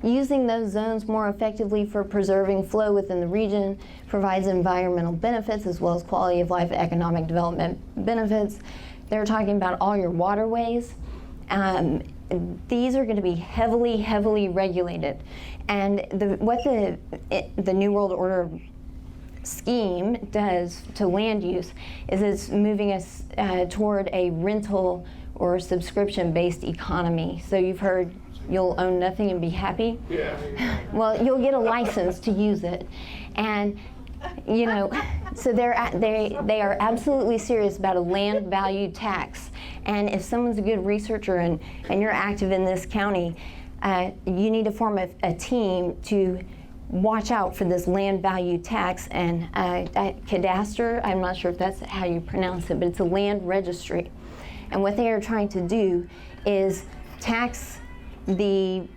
Using those zones more effectively for preserving flow within the region provides environmental benefits as well as quality of life and economic development benefits. They're talking about all your waterways. These are going to be heavily, heavily regulated. And what the New World Order scheme does to land use is it's moving us toward a rental or subscription-based economy. So you've heard you'll own nothing and be happy. Yeah. Well, you'll get a license to use it, and so they are absolutely serious about a land value tax. And if someone's a good researcher and you're active in this county, you need to form a team to watch out for this land value tax and cadastre. I'm not sure if that's how you pronounce it, but it's a land registry. And what they are trying to do is tax the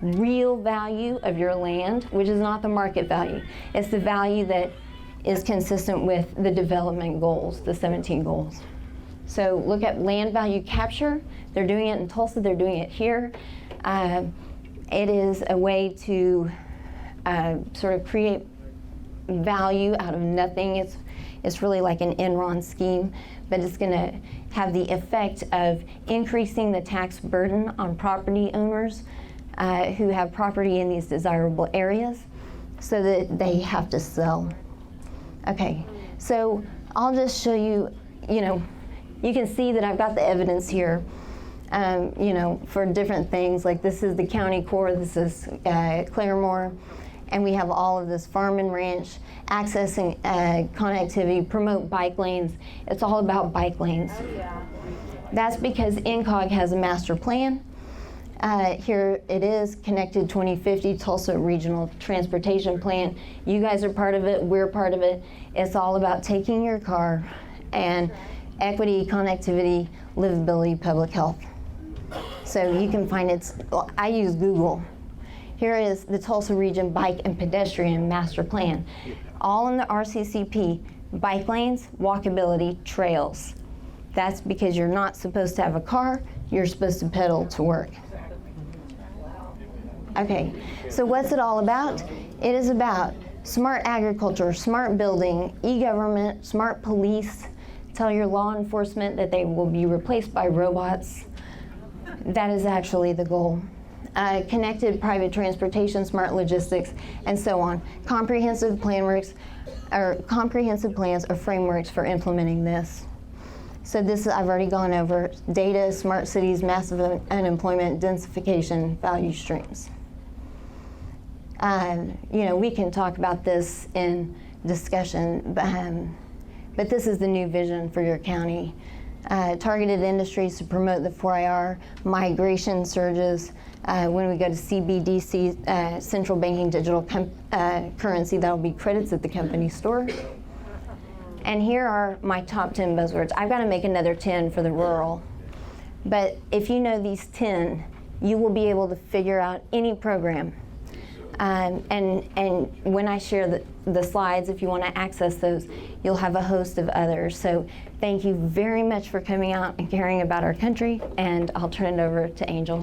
real value of your land, which is not the market value. It's the value that is consistent with the development goals, the 17 goals. So look at land value capture. They're doing it in Tulsa, they're doing it here. It is a way to sort of create value out of nothing. It's really like an Enron scheme, but it's going to have the effect of increasing the tax burden on property owners who have property in these desirable areas so that they have to sell. Okay, so I'll just show you, you can see that I've got the evidence here, for different things. Like this is the county core, this is Claremore, and we have all of this farm and ranch, accessing connectivity, promote bike lanes. It's all about bike lanes. Oh, yeah. That's because INCOG has a master plan. Here it is, Connected 2050 Tulsa Regional Transportation Plan. You guys are part of it, we're part of it. It's all about taking your car and equity, connectivity, livability, public health. So you can find it, I use Google. Here is the Tulsa Region Bike and Pedestrian Master Plan. All in the RCCP, bike lanes, walkability, trails. That's because you're not supposed to have a car, you're supposed to pedal to work. Okay, so what's it all about? It is about smart agriculture, smart building, e-government, smart police. Tell your law enforcement that they will be replaced by robots. That is actually the goal. Connected private transportation, smart logistics, and so on. Comprehensive plans or frameworks for implementing this. So this I've already gone over. Data, smart cities, massive unemployment, densification, value streams. We can talk about this in discussion, but this is the new vision for your county. Targeted industries to promote the 4IR, migration surges. When we go to CBDC, central banking digital currency, that'll be credits at the company store. And here are my top 10 buzzwords. I've got to make another 10 for the rural. But if you know these 10, you will be able to figure out any program. And when I share the slides, if you want to access those, you'll have a host of others. So thank you very much for coming out and caring about our country, and I'll turn it over to Angel.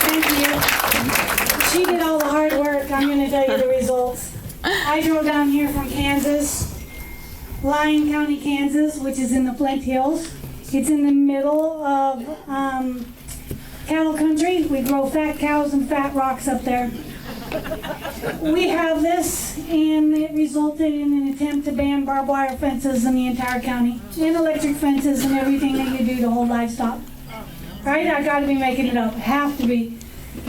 Thank you. She did all the hard work. I'm going to tell you the results. I drove down here from Kansas, Lyon County, Kansas, which is in the Flint Hills. It's in the middle of cattle country. We grow fat cows and fat rocks up there. We have this, and it resulted in an attempt to ban barbed wire fences in the entire county, and electric fences and everything that you do to hold livestock. Right? I got to be making it up. Have to be.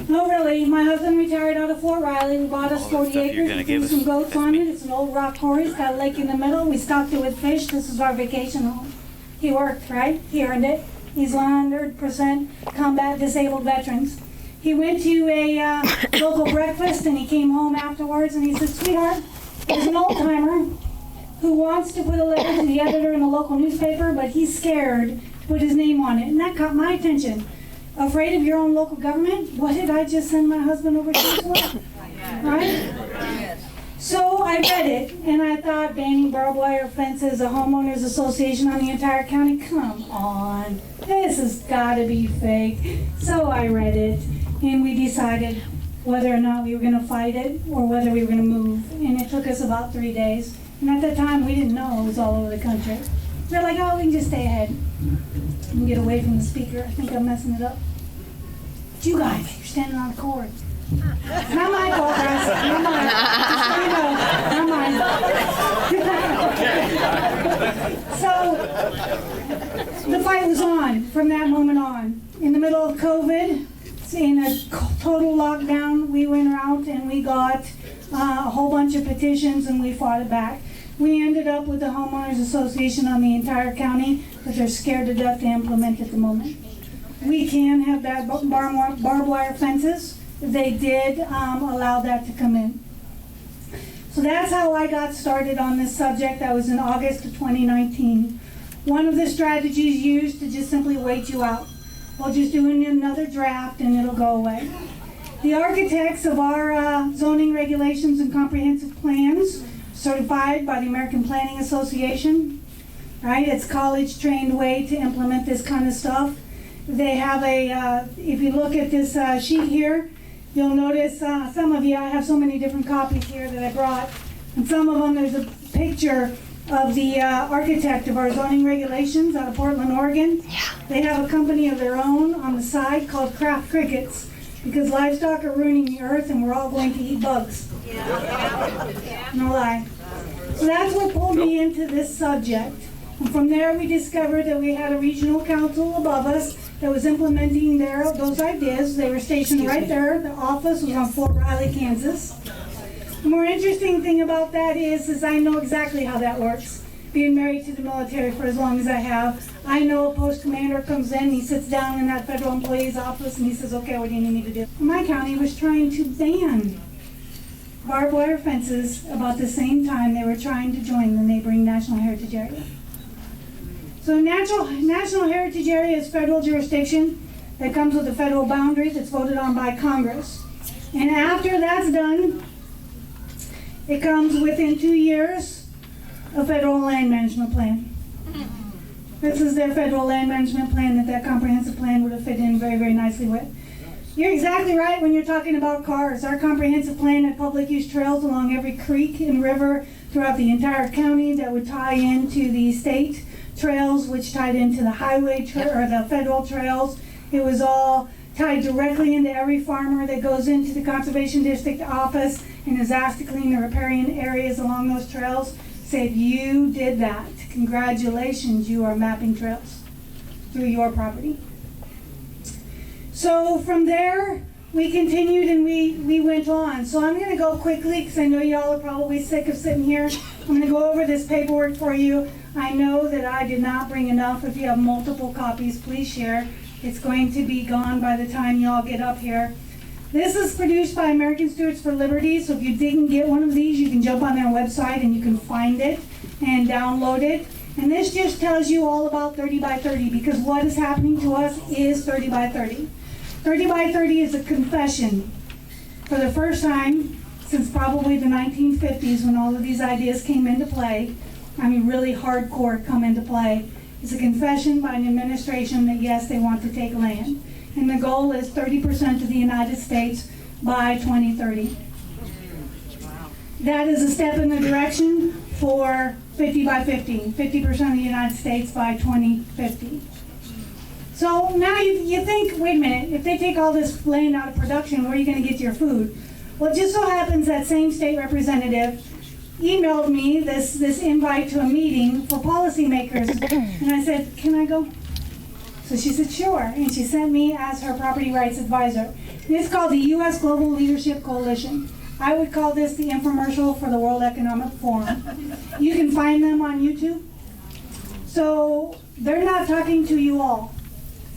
No, really. My husband retired out of Fort Riley. We bought us 40 acres. We threw some goats on it. It's an old rock quarry. It's got a lake in the middle. We stocked it with fish. This is our vacation home. He worked, right? He earned it. He's 100% combat disabled veterans. He went to a local breakfast and he came home afterwards and he said, "Sweetheart, there's an old timer who wants to put a letter to the editor in the local newspaper, but he's scared to put his name on it." And that caught my attention. Afraid of your own local government? What did I just send my husband overseas for? Right? So I read it, and I thought, banning barbed wire fences, a homeowners association on the entire county, come on, this has got to be fake. So I read it, and we decided whether or not we were going to fight it or whether we were going to move. And it took us about 3 days. And at that time, we didn't know it was all over the country. We were like, oh, we can just stay ahead and get away from the speaker. I think I'm messing it up. But you guys, you're standing on a cord. Not my fault, guys. Not mine. Just so you know, not mine. So the fight was on from that moment on. In the middle of COVID, in a total lockdown, we went out and we got a whole bunch of petitions and we fought it back. We ended up with the homeowners association on the entire county, but they're scared to death to implement at the moment. we can have that barbed wire fences. They did allow that to come in. So that's how I got started on this subject. That was in August of 2019. One of the strategies used to just simply wait you out. We'll just do another draft and it'll go away. The architects of our zoning regulations and comprehensive plans, certified by the American Planning Association, right? It's college-trained way to implement this kind of stuff. They have if you look at this sheet here, you'll notice some of you, I have so many different copies here that I brought, and some of them there's a picture of the architect of our zoning regulations out of Portland, Oregon. Yeah. They have a company of their own on the side called Craft Crickets, because livestock are ruining the earth and we're all going to eat bugs. Yeah. No lie. So that's what pulled me into this subject. And from there we discovered that we had a regional council above us that was implementing those ideas. They were stationed right there. The office was on Fort Riley, Kansas. The more interesting thing about that is I know exactly how that works. Being married to the military for as long as I have, I know a post commander comes in, he sits down in that federal employee's office and he says, okay, what do you need me to do? My county was trying to ban barbed wire fences about the same time they were trying to join the neighboring National Heritage Area. So National Heritage Area is federal jurisdiction that comes with a federal boundary that's voted on by Congress. And after that's done, it comes within 2 years a federal land management plan. This is their federal land management plan that comprehensive plan would have fit in very, very nicely with. You're exactly right when you're talking about cars. Our comprehensive plan had public use trails along every creek and river throughout the entire county that would tie into the state trails, which tied into the highway or the federal trails. It was all tied directly into every farmer that goes into the conservation district office and is asked to clean the riparian areas along those trails. Say, if you did that, congratulations, you are mapping trails through your property. So from there, we continued and we went on. So I'm going to go quickly because I know y'all are probably sick of sitting here. I'm going to go over this paperwork for you. I know that I did not bring enough. If you have multiple copies, please share. It's going to be gone by the time y'all get up here. This is produced by American Stewards for Liberty, so if you didn't get one of these, you can jump on their website and you can find it and download it. And this just tells you all about 30 by 30, because what is happening to us is 30 by 30. 30 by 30 is a confession. For the first time since probably the 1950s, when all of these ideas came into play, I mean really hardcore come into play, is a confession by an administration that yes, they want to take land. And the goal is 30% of the United States by 2030. That is a step in the direction for 50 by 50, 50% of the United States by 2050. So now you think, wait a minute, if they take all this land out of production, where are you going to get your food? Well, it just so happens that same state representative emailed me this invite to a meeting for policymakers. And I said, can I go? So she said, sure. And she sent me as her property rights advisor. It's called the U.S. Global Leadership Coalition. I would call this the infomercial for the World Economic Forum. You can find them on YouTube. So they're not talking to you all.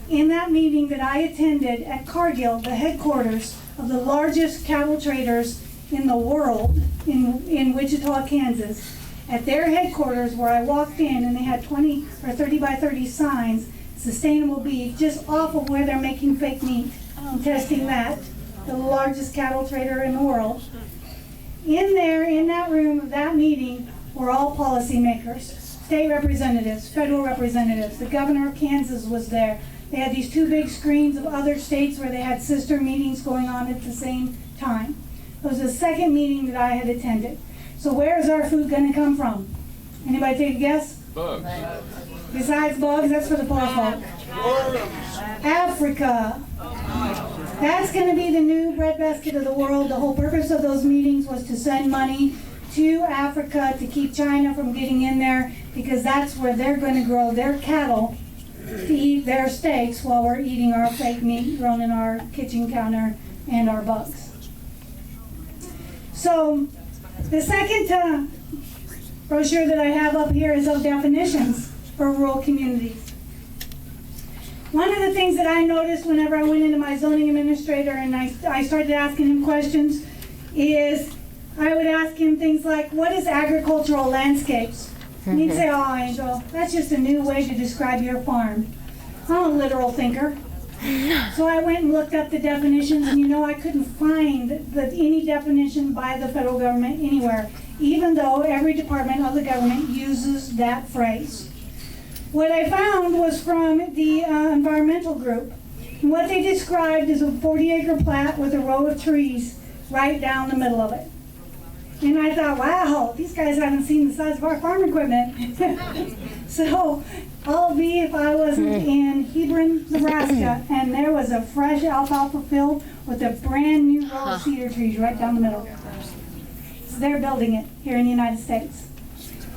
In that meeting that I attended at Cargill, the headquarters of the largest cattle traders in the world, in Wichita, Kansas, at their headquarters where I walked in and they had 20 or 30 by 30 signs, sustainable beef, just off of where they're making fake meat and testing that, the largest cattle trader in the world. In there, in that room of that meeting, were all policymakers, state representatives, federal representatives. The governor of Kansas was there. They had these two big screens of other states where they had sister meetings going on at the same time. It was the second meeting that I had attended. So where is our food going to come from? Anybody take a guess? Bugs. Besides bugs, that's for the poor folk. Africa. That's going to be the new breadbasket of the world. The whole purpose of those meetings was to send money to Africa to keep China from getting in there, because that's where they're going to grow their cattle to eat their steaks while we're eating our fake meat grown in our kitchen counter and our bugs. So the second brochure that I have up here is of definitions for rural communities. One of the things that I noticed whenever I went into my zoning administrator and I started asking him questions is I would ask him things like, what is agricultural landscapes? And he'd say, oh, Angel, that's just a new way to describe your farm. I'm a literal thinker. So I went and looked up the definitions, and I couldn't find any definition by the federal government anywhere, even though every department of the government uses that phrase. What I found was from the environmental group. And what they described is a 40-acre plat with a row of trees right down the middle of it. And I thought, wow, these guys haven't seen the size of our farm equipment. So I'll be if I wasn't in Hebron, Nebraska, and there was a fresh alfalfa field with a brand new row of cedar trees right down the middle. So they're building it here in the United States.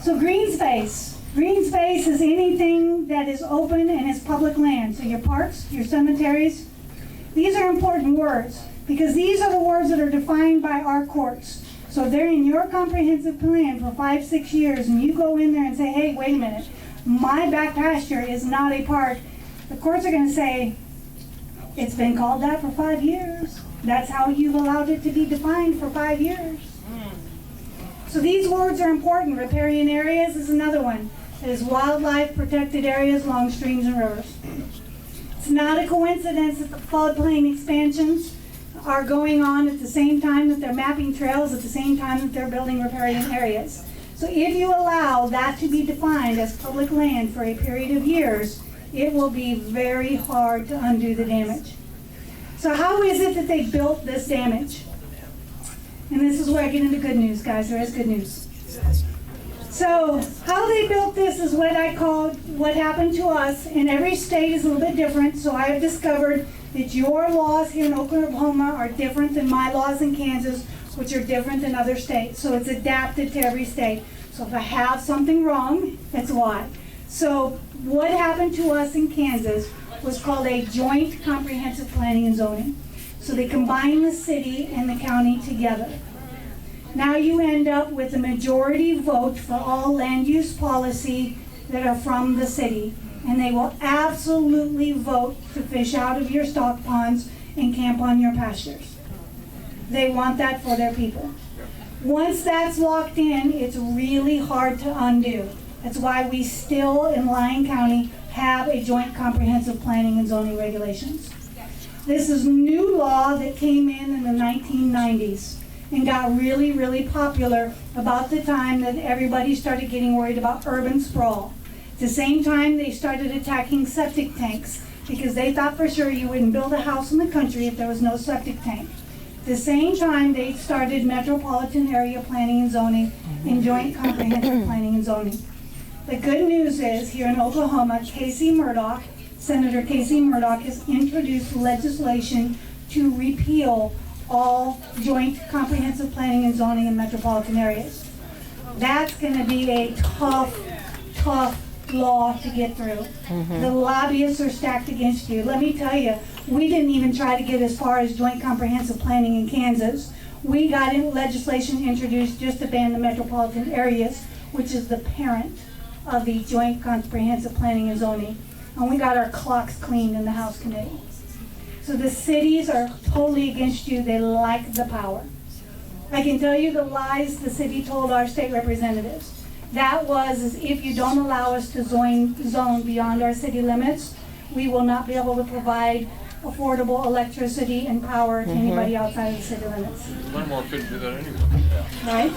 So green space. Green space is anything that is open and is public land. So your parks, your cemeteries, these are important words because these are the words that are defined by our courts. So if they're in your comprehensive plan for 5-6 years and you go in there and say, hey, wait a minute, my back pasture is not a park, the courts are going to say, it's been called that for 5 years. That's how you've allowed it to be defined for 5 years. So these words are important. Riparian areas is another one. It is wildlife protected areas along streams and rivers. It's not a coincidence that the floodplain expansions are going on at the same time that they're mapping trails, at the same time that they're building riparian areas. So if you allow that to be defined as public land for a period of years, it will be very hard to undo the damage. So how is it that they built this damage? And this is where I get into good news, guys. There is good news. So how they built this is what I call what happened to us, and every state is a little bit different. So I have discovered that your laws here in Oklahoma are different than my laws in Kansas, which are different than other states. So it's adapted to every state. So if I have something wrong, that's why. So what happened to us in Kansas was called a joint comprehensive planning and zoning. So they combine the city and the county together. Now you end up with a majority vote for all land use policy that are from the city. And they will absolutely vote to fish out of your stock ponds and camp on your pastures. They want that for their people. Once that's locked in, it's really hard to undo. That's why we still in Lyon County have a joint comprehensive planning and zoning regulations. This is new law that came in the 1990s and got really, really popular about the time that everybody started getting worried about urban sprawl. At the same time, they started attacking septic tanks because they thought for sure you wouldn't build a house in the country if there was no septic tank. At the same time, they started metropolitan area planning and zoning and joint comprehensive planning and zoning. The good news is here in Oklahoma, Senator Casey Murdoch has introduced legislation to repeal all joint comprehensive planning and zoning in metropolitan areas. That's going to be a tough law to get through. The lobbyists are stacked against you. Let me tell you, we didn't even try to get as far as joint comprehensive planning in Kansas. We got legislation introduced just to ban the metropolitan areas, which is the parent of the joint comprehensive planning and zoning. And we got our clocks cleaned in the House committee. So the cities are totally against you. They like the power. I can tell you the lies the city told our state representatives. That was if you don't allow us to zone beyond our city limits, we will not be able to provide affordable electricity and power to anybody outside of the city limits. Claremore couldn't do that anyway. Right?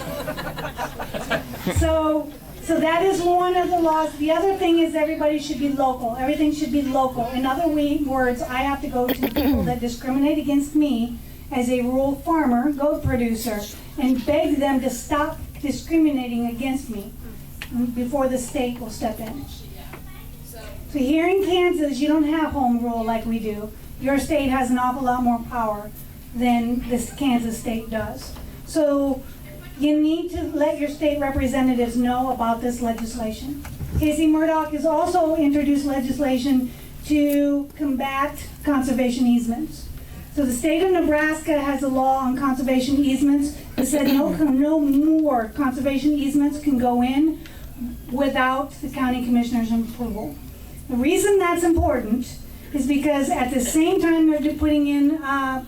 So that is one of the laws. The other thing is everybody should be local. Everything should be local. In other words, I have to go to the people that discriminate against me as a rural farmer, goat producer, and beg them to stop discriminating against me before the state will step in. So here in Kansas, you don't have home rule like we do. Your state has an awful lot more power than this Kansas state does. So you need to let your state representatives know about this legislation. Casey Murdoch has also introduced legislation to combat conservation easements. So the state of Nebraska has a law on conservation easements that said no more conservation easements can go in without the county commissioner's approval. The reason that's important is because at the same time they're putting in,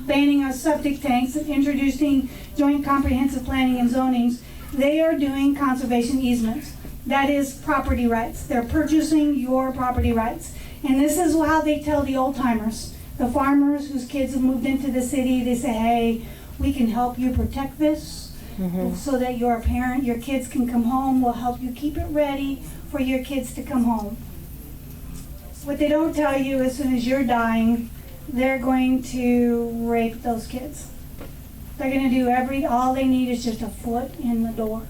banning of septic tanks and introducing joint comprehensive planning and zonings, they are doing conservation easements. That is property rights. They're purchasing your property rights. And this is how they tell the old timers, the farmers whose kids have moved into the city, they say, hey, we can help you protect this so that your kids can come home. We'll help you keep it ready for your kids to come home. What they don't tell you, as soon as you're dying, they're going to rape those kids. They're going to do all they need is just a foot in the door.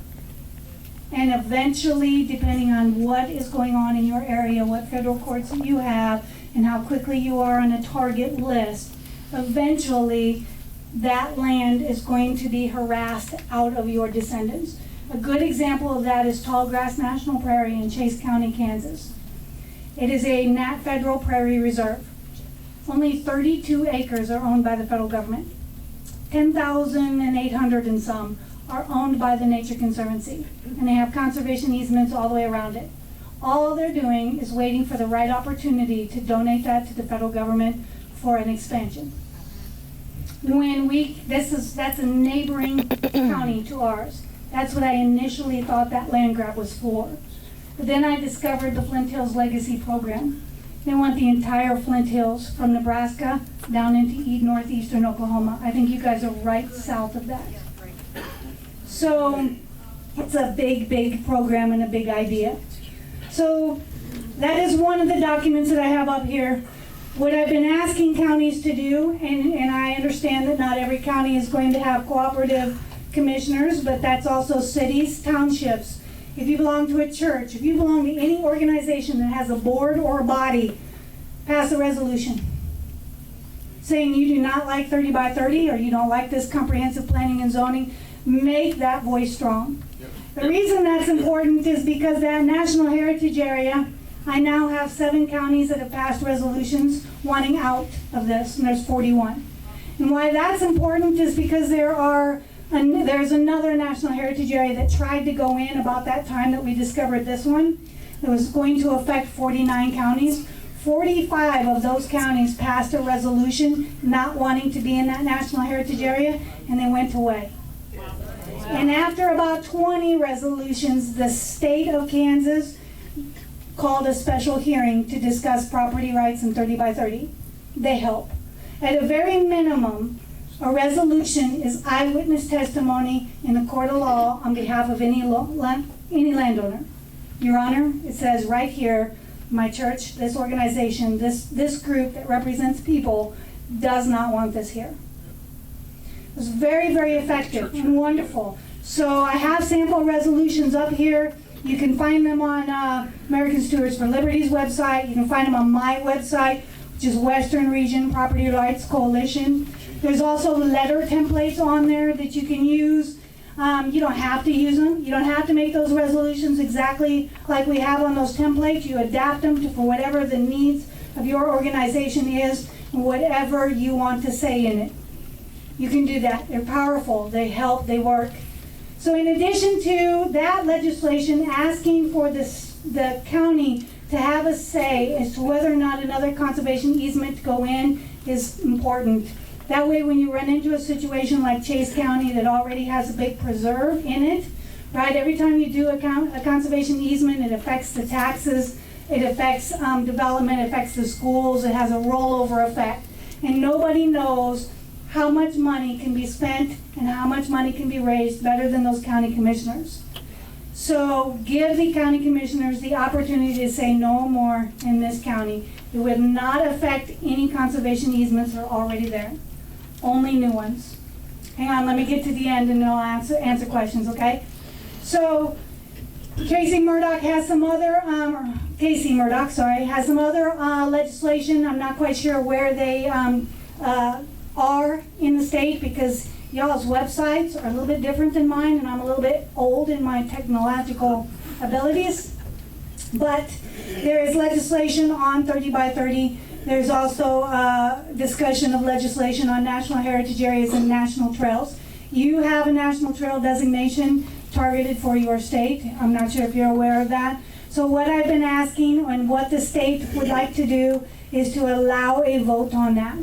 And eventually, depending on what is going on in your area, what federal courts you have, and how quickly you are on a target list, eventually that land is going to be harassed out of your descendants. A good example of that is Tallgrass National Prairie in Chase County, Kansas. It is a federal prairie reserve. Only 32 acres are owned by the federal government. 10,800 and some are owned by the Nature Conservancy, and they have conservation easements all the way around it. All they're doing is waiting for the right opportunity to donate that to the federal government for an expansion. That's a neighboring county to ours. That's what I initially thought that land grab was for. But then I discovered the Flint Hills Legacy Program. They want the entire Flint Hills from Nebraska down into northeastern Oklahoma. I think you guys are right south of that. So it's a big, big program and a big idea. So that is one of the documents that I have up here. What I've been asking counties to do, and I understand that not every county is going to have cooperative commissioners, but that's also cities, townships. If you belong to a church, if you belong to any organization that has a board or a body, pass a resolution saying you do not like 30 by 30 or you don't like this comprehensive planning and zoning. Make that voice strong. The reason that's important is because that National Heritage Area, I now have 7 counties that have passed resolutions wanting out of this, and there's 41. And why that's important is because there's another National Heritage Area that tried to go in about that time that we discovered this one. That was going to affect 49 counties. 45 of those counties passed a resolution not wanting to be in that National Heritage Area, and they went away. And after about 20 resolutions, the state of Kansas called a special hearing to discuss property rights in 30 by 30. They help. At a very minimum, a resolution is eyewitness testimony in a court of law on behalf of any landowner. Your Honor, it says right here, my church, this organization, this group that represents people does not want this here. It was very, very effective and wonderful. So I have sample resolutions up here. You can find them on American Stewards for Liberty's website. You can find them on my website, which is Western Region Property Rights Coalition. There's also letter templates on there that you can use. You don't have to use them. You don't have to make those resolutions exactly like we have on those templates. You adapt them for whatever the needs of your organization is and whatever you want to say in it. You can do that. They're powerful. They help. They work. So in addition to that legislation asking for the county to have a say as to whether or not another conservation easement to go in is important. That way when you run into a situation like Chase County that already has a big preserve in it, right? Every time you do a conservation easement, it affects the taxes, it affects development, it affects the schools, it has a rollover effect. And nobody knows how much money can be spent and how much money can be raised better than those county commissioners. So give the county commissioners the opportunity to say no more in this county. It would not affect any conservation easements that are already there. Only new ones. Hang on, let me get to the end and then I'll answer questions, okay? So Casey Murdoch has some other, has some other legislation. I'm not quite sure where they are in the state because y'all's websites are a little bit different than mine and I'm a little bit old in my technological abilities. But there is legislation on 30 by 30. There's also discussion of legislation on national heritage areas and national trails. You have a national trail designation targeted for your state. I'm not sure if you're aware of that. So what I've been asking and what the state would like to do is to allow a vote on that.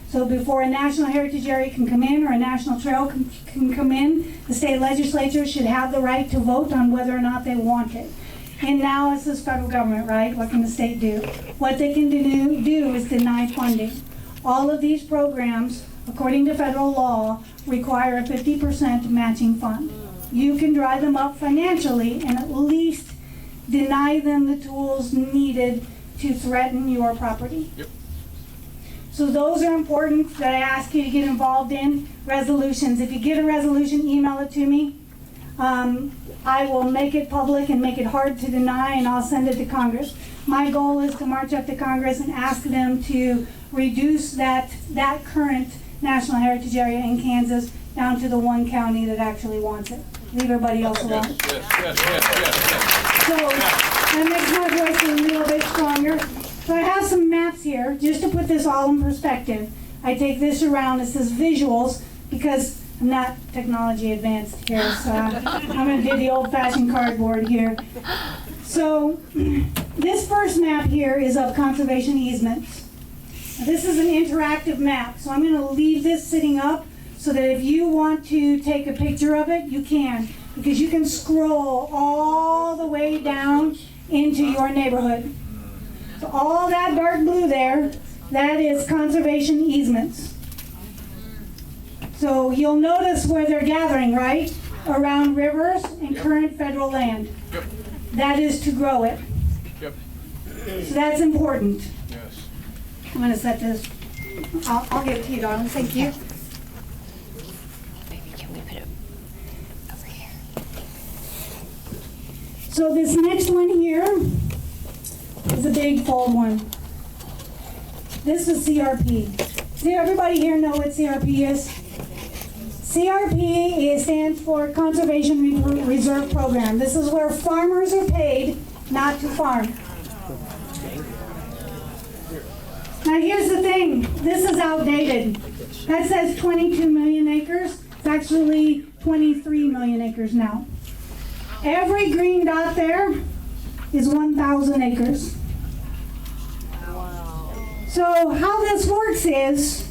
So before a national heritage area can come in or a national trail can come in, the state legislature should have the right to vote on whether or not they want it. And now it's this federal government, right? What can the state do? What they can do is deny funding. All of these programs, according to federal law, require a 50% matching fund. You can dry them up financially and at least deny them the tools needed to threaten your property. Yep. So those are important that I ask you to get involved in. Resolutions. If you get a resolution, email it to me. I will make it public and make it hard to deny, and I'll send it to Congress. My goal is to march up to Congress and ask them to reduce that current National Heritage Area in Kansas down to the one county that actually wants it. Leave everybody else alone. Yes. So that makes my voice a little bit stronger. So I have some maps here, just to put this all in perspective. I take this around, it says visuals, because I'm not technology advanced here, so I'm gonna do the old-fashioned cardboard here. So this first map here is of conservation easements. Now, this is an interactive map, so I'm gonna leave this sitting up so that if you want to take a picture of it, you can, because you can scroll all the way down into your neighborhood. So all that dark blue there, that is conservation easements. So you'll notice where they're gathering, right? Around rivers and current federal land. Yep. That is to grow it. Yep. So that's important. Yes. I'm gonna set this, I'll give it to you, darling, thank you. Maybe can we put it over here? So this next one here is a big fold one. This is CRP. Does everybody here know what CRP is? CRP stands for Conservation Reserve Program. This is where farmers are paid not to farm. Now here's the thing, this is outdated. That says 22 million acres. It's actually 23 million acres now. Every green dot there is 1,000 acres. So how this works is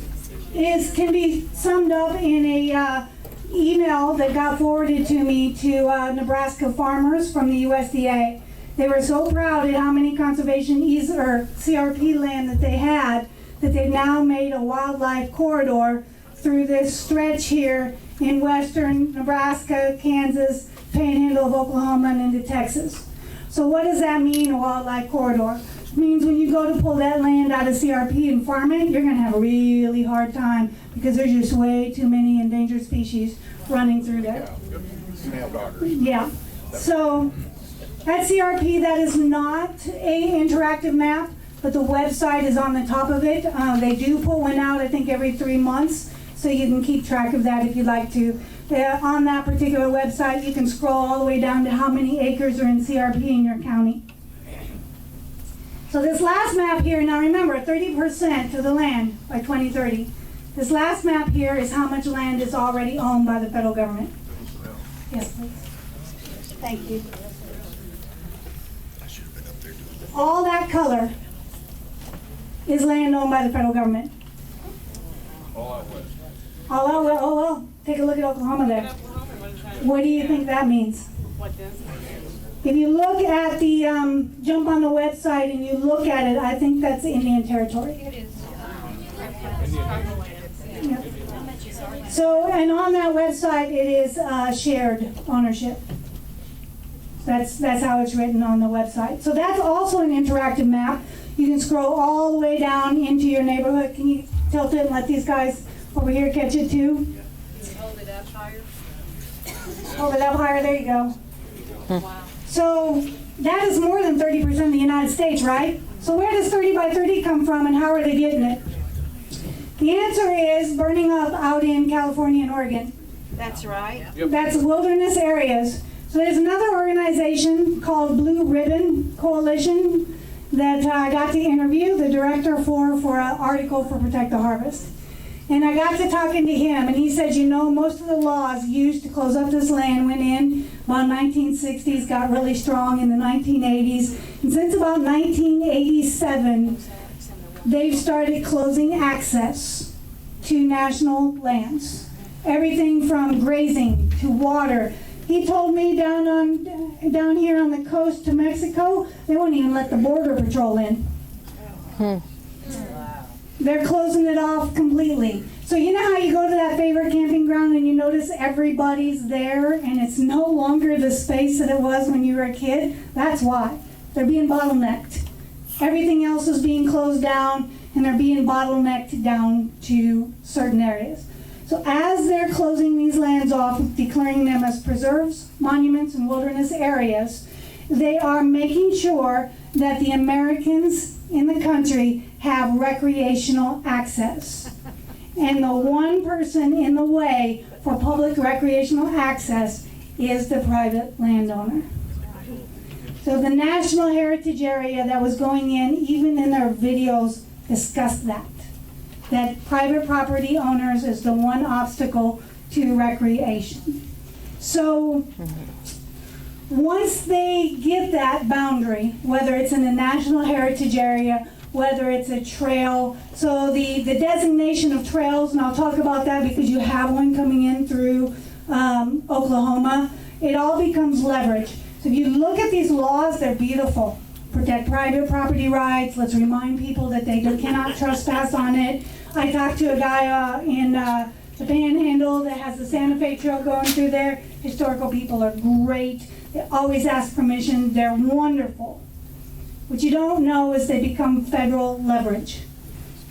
can be summed up in a email that got forwarded to me to Nebraska farmers from the USDA. They were so proud at how many conservation or CRP land that they had that they've now made a wildlife corridor through this stretch here in western Nebraska, Kansas, Panhandle of Oklahoma, and into Texas. So what does that mean, a wildlife corridor? It means when you go to pull that land out of CRP and farm it, you're going to have a really hard time because there's just way too many endangered species running through there. Yeah. So that CRP, that is not an interactive map, but the website is on the top of it. They do put one out, I think, every 3 months, so you can keep track of that if you'd like to. On that particular website, you can scroll all the way down to how many acres are in CRP in your county. So this last map here, now remember, 30% of the land by 2030. This last map here is how much land is already owned by the federal government. Yes, please. Thank you. All that color is land owned by the federal government. All out west. All out west. Oh well, take a look at Oklahoma there. What do you think that means? If you look at the, jump on the website and you look at it, I think that's Indian territory. It is. Yeah. So, and on that website, it is shared ownership. That's how it's written on the website. So that's also an interactive map. You can scroll all the way down into your neighborhood. Can you tilt it and let these guys over here catch it too? Hold it up higher. Hold it up higher, there you go. Wow. So that is more than 30% of the United States, right? So where does 30 by 30 come from and how are they getting it? The answer is burning up out in California and Oregon. That's right. Yep. That's wilderness areas. So there's another organization called Blue Ribbon Coalition that I got to interview the director for an article for Protect the Harvest. And I got to talking to him, and he said, you know, most of the laws used to close up this land went in about 1960s, got really strong in the 1980s. And since about 1987, they've started closing access to national lands. Everything from grazing to water. He told me down here on the coast to Mexico, they won't even let the border patrol in. They're closing it off completely. So you know how you go to that favorite camping ground and you notice everybody's there and it's no longer the space that it was when you were a kid? That's why. They're being bottlenecked. Everything else is being closed down and they're being bottlenecked down to certain areas. So as they're closing these lands off, declaring them as preserves, monuments, and wilderness areas, they are making sure that the Americans in the country have recreational access. And the one person in the way for public recreational access is the private landowner. So the National Heritage Area that was going in, even in their videos, discussed that private property owners is the one obstacle to recreation. So once they get that boundary, whether it's in the National Heritage Area, whether it's a trail, so the designation of trails, and I'll talk about that because you have one coming in through Oklahoma, it all becomes leverage. So if you look at these laws, they're beautiful. Protect private property rights. Let's remind people that they cannot trespass on it. I talked to a guy in the Panhandle that has the Santa Fe Trail going through there. Historical people are great. They always ask permission. They're wonderful. What you don't know is they become federal leverage.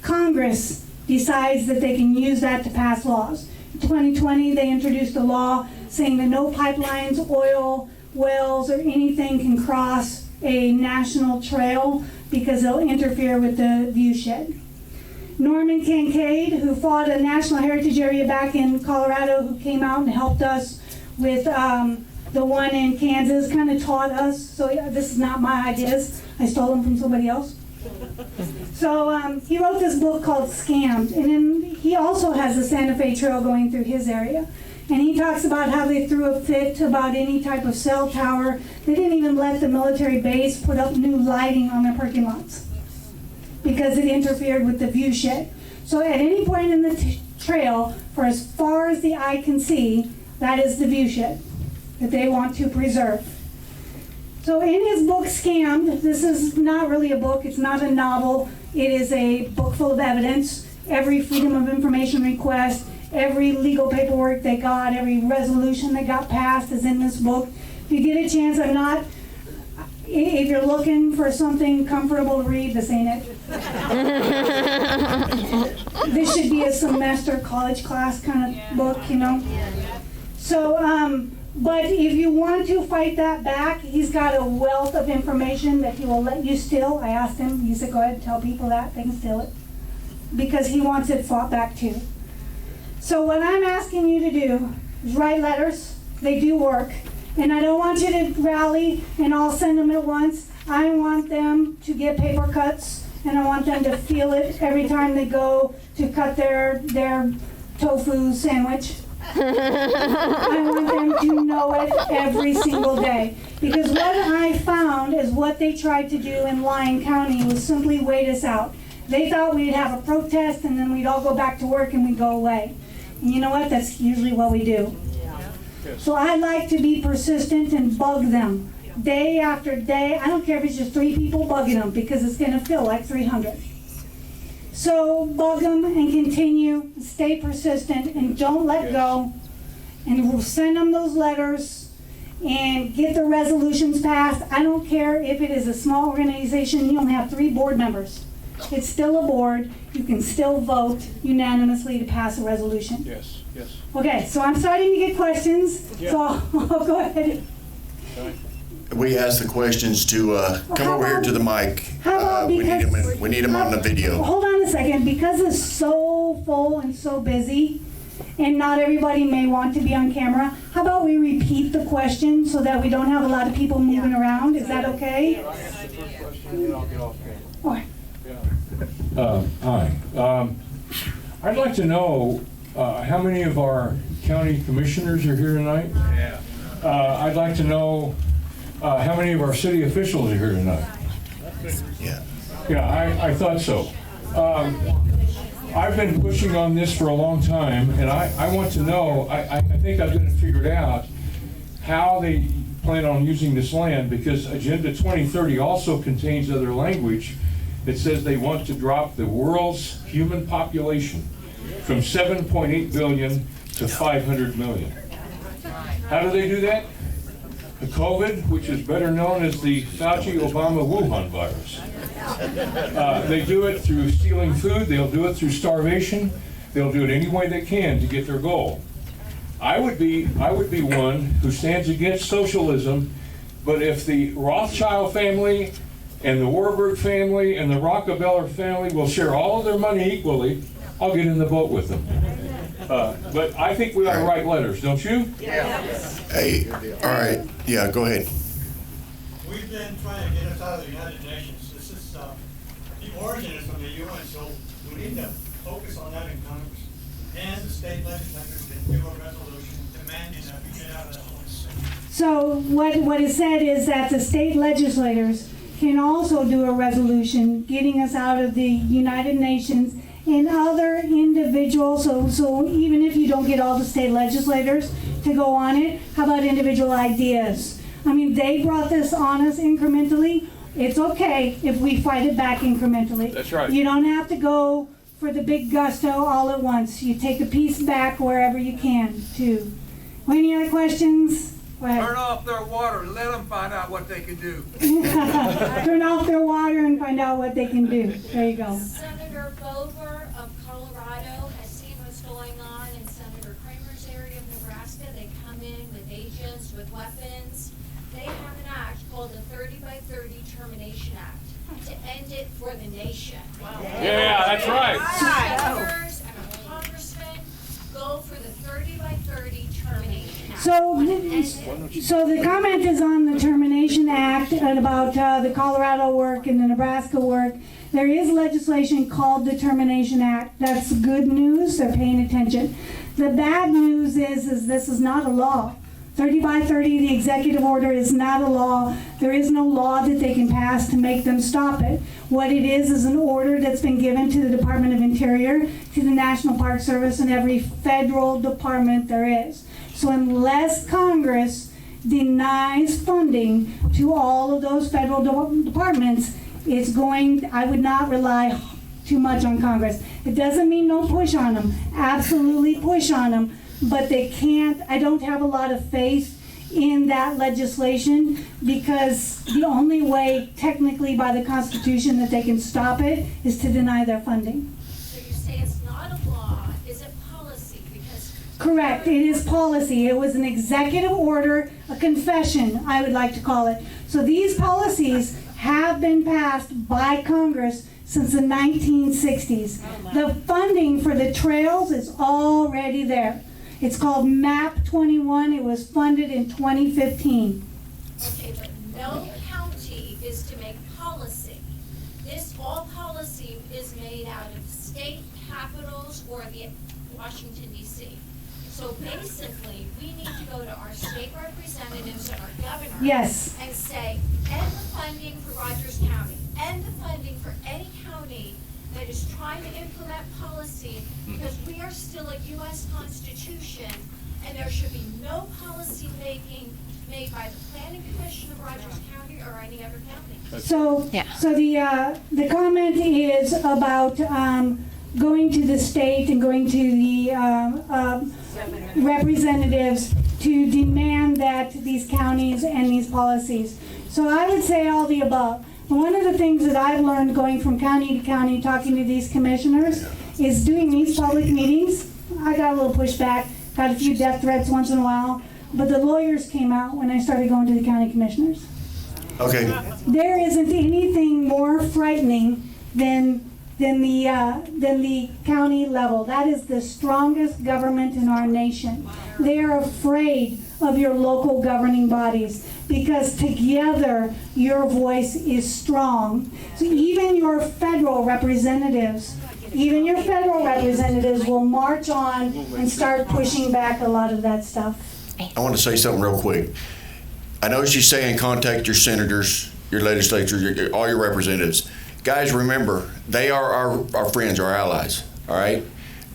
Congress decides that they can use that to pass laws. In 2020, they introduced a law saying that no pipelines, oil wells, or anything can cross a national trail because they'll interfere with the viewshed. Norman Kincaid, who fought a National Heritage Area back in Colorado, who came out and helped us with the one in Kansas, kind of taught us. So this is not my ideas. I stole them from somebody else. So he wrote this book called Scammed, and then he also has the Santa Fe Trail going through his area. And he talks about how they threw a fit about any type of cell tower. They didn't even let the military base put up new lighting on their parking lots because it interfered with the view shed. So at any point in the trail, for as far as the eye can see, that is the view shed that they want to preserve. So in his book, Scammed, this is not really a book, it's not a novel, it is a book full of evidence. Every Freedom of Information request, every legal paperwork they got, every resolution that got passed is in this book. If you get a chance, if you're looking for something comfortable to read, this ain't it. This should be a semester college class kind of book, you know. So, but if you want to fight that back, he's got a wealth of information that he will let you steal. I asked him, he said, go ahead and tell people that, they can steal it. Because he wants it fought back too. So what I'm asking you to do is write letters. They do work. And I don't want you to rally and all send them at once. I want them to get paper cuts, and I want them to feel it every time they go to cut their tofu sandwich. I want them to know it every single day. Because what I found is what they tried to do in Lyon County was simply wait us out. They thought we'd have a protest and then we'd all go back to work and we'd go away. And you know what? That's usually what we do. So I like to be persistent and bug them day after day. I don't care if it's just 3 people bugging them because it's going to feel like 300. So bug them and continue, stay persistent, and don't let go. And we'll send them those letters and get the resolutions passed. I don't care if it is a small organization, you only have 3 board members. It's still a board. You can still vote unanimously to pass a resolution. Yes, yes. Okay, so I'm starting to get questions, Yeah. so I'll go ahead. We asked the questions to come over here to the mic. How about We need because- them on the video. Hold on a second, because it's so full and so busy, and not everybody may want to be on camera, how about we repeat the question so that we don't have a lot of people moving around? Is that okay? I'll answer the first question, then I'll get off camera. Or- Hi. I'd like to know how many of our county commissioners are here tonight? Yeah. I'd like to know how many of our city officials are here tonight? Yeah. Yeah, I thought so. I've been pushing on this for a long time, and I want to know, I think I've got it figured out, how they plan on using this land, because Agenda 2030 also contains other language that says they want to drop the world's human population from 7.8 billion to 500 million. How do they do that? The COVID, which is better known as the Fauci-Obama Wuhan virus. They do it through stealing food, they'll do it through starvation, they'll do it any way they can to get their goal. I would be one who stands against socialism, but if the Rothschild family and the Warburg family and the Rockefeller family will share all of their money equally, I'll get in the boat with them. But I think we ought to write letters, don't you? Hey, all right. Yeah, go ahead. We've been trying to get us out of the United Nations. This is, the origin is from the UN, so we need to focus on that in Congress. And the state legislatures can do a resolution demanding that we get out of that place. So what is said is that the state legislators can also do a resolution getting us out of the United Nations and other individuals. So even if you don't get all the state legislators to go on it, how about individual ideas? I mean, they brought this on us incrementally. It's okay if we fight it back incrementally. That's right. You don't have to go for the big gusto all at once. You take a piece back wherever you can, too. Any other questions? Go ahead. Turn off their water, let them find out what they can do. Turn off their water and find out what they can do. There you go. Senator Bover of Colorado has seen what's going on in Senator Kramer's area of Nebraska. They come in with agents, with weapons. They have an act called the 30 by 30 Termination Act to end it for the nation. Yeah, that's right. Senators and congressmen go for the 30 by 30 Termination Act. So the comment is on the Termination Act and about the Colorado work and the Nebraska work. There is legislation called the Termination Act. That's good news. They're paying attention. The bad news is this is not a law. 30 by 30, the executive order is not a law. There is no law that they can pass to make them stop it. What it is an order that's been given to the Department of Interior, to the National Park Service, and every federal department there is. So unless Congress denies funding to all of those federal departments, I would not rely too much on Congress. It doesn't mean don't push on them. Absolutely push on them. But they can't, I don't have a lot of faith in that legislation, because the only way technically by the Constitution that they can stop it is to deny their funding. So you say it's not a law, is it policy? Because Correct, it is policy. It was an executive order, a confession, I would like to call it. So these policies have been passed by Congress since the 1960s. The funding for the trails is already there. It's called MAP 21. It was funded in 2015. Okay, but no county is to make policy. All policy is made out of state capitals or the Washington, D.C. So basically, we need to go to our state representatives and our governor. Yes. And say, end the funding for Rogers County, end the funding for any county that is trying to implement policy, because we are still a U.S. Constitution, and there should be no policy making made by the Planning Commission of Rogers County or any other county. So the comment is about going to the state and going to the representatives to demand that these counties and these policies. So I would say all the above. One of the things that I've learned going from county to county, talking to these commissioners, is doing these public meetings. I got a little pushback, got a few death threats once in a while, but the lawyers came out when I started going to the county commissioners. Okay. There isn't anything more frightening than the county level. That is the strongest government in our nation. They are afraid of your local governing bodies, because together your voice is strong. So even your federal representatives even your federal representatives will march on and start pushing back a lot of that stuff. I want to say something real quick. I know she's saying contact your senators, your legislators, all your representatives. Guys, remember, they are our friends, our allies, all right?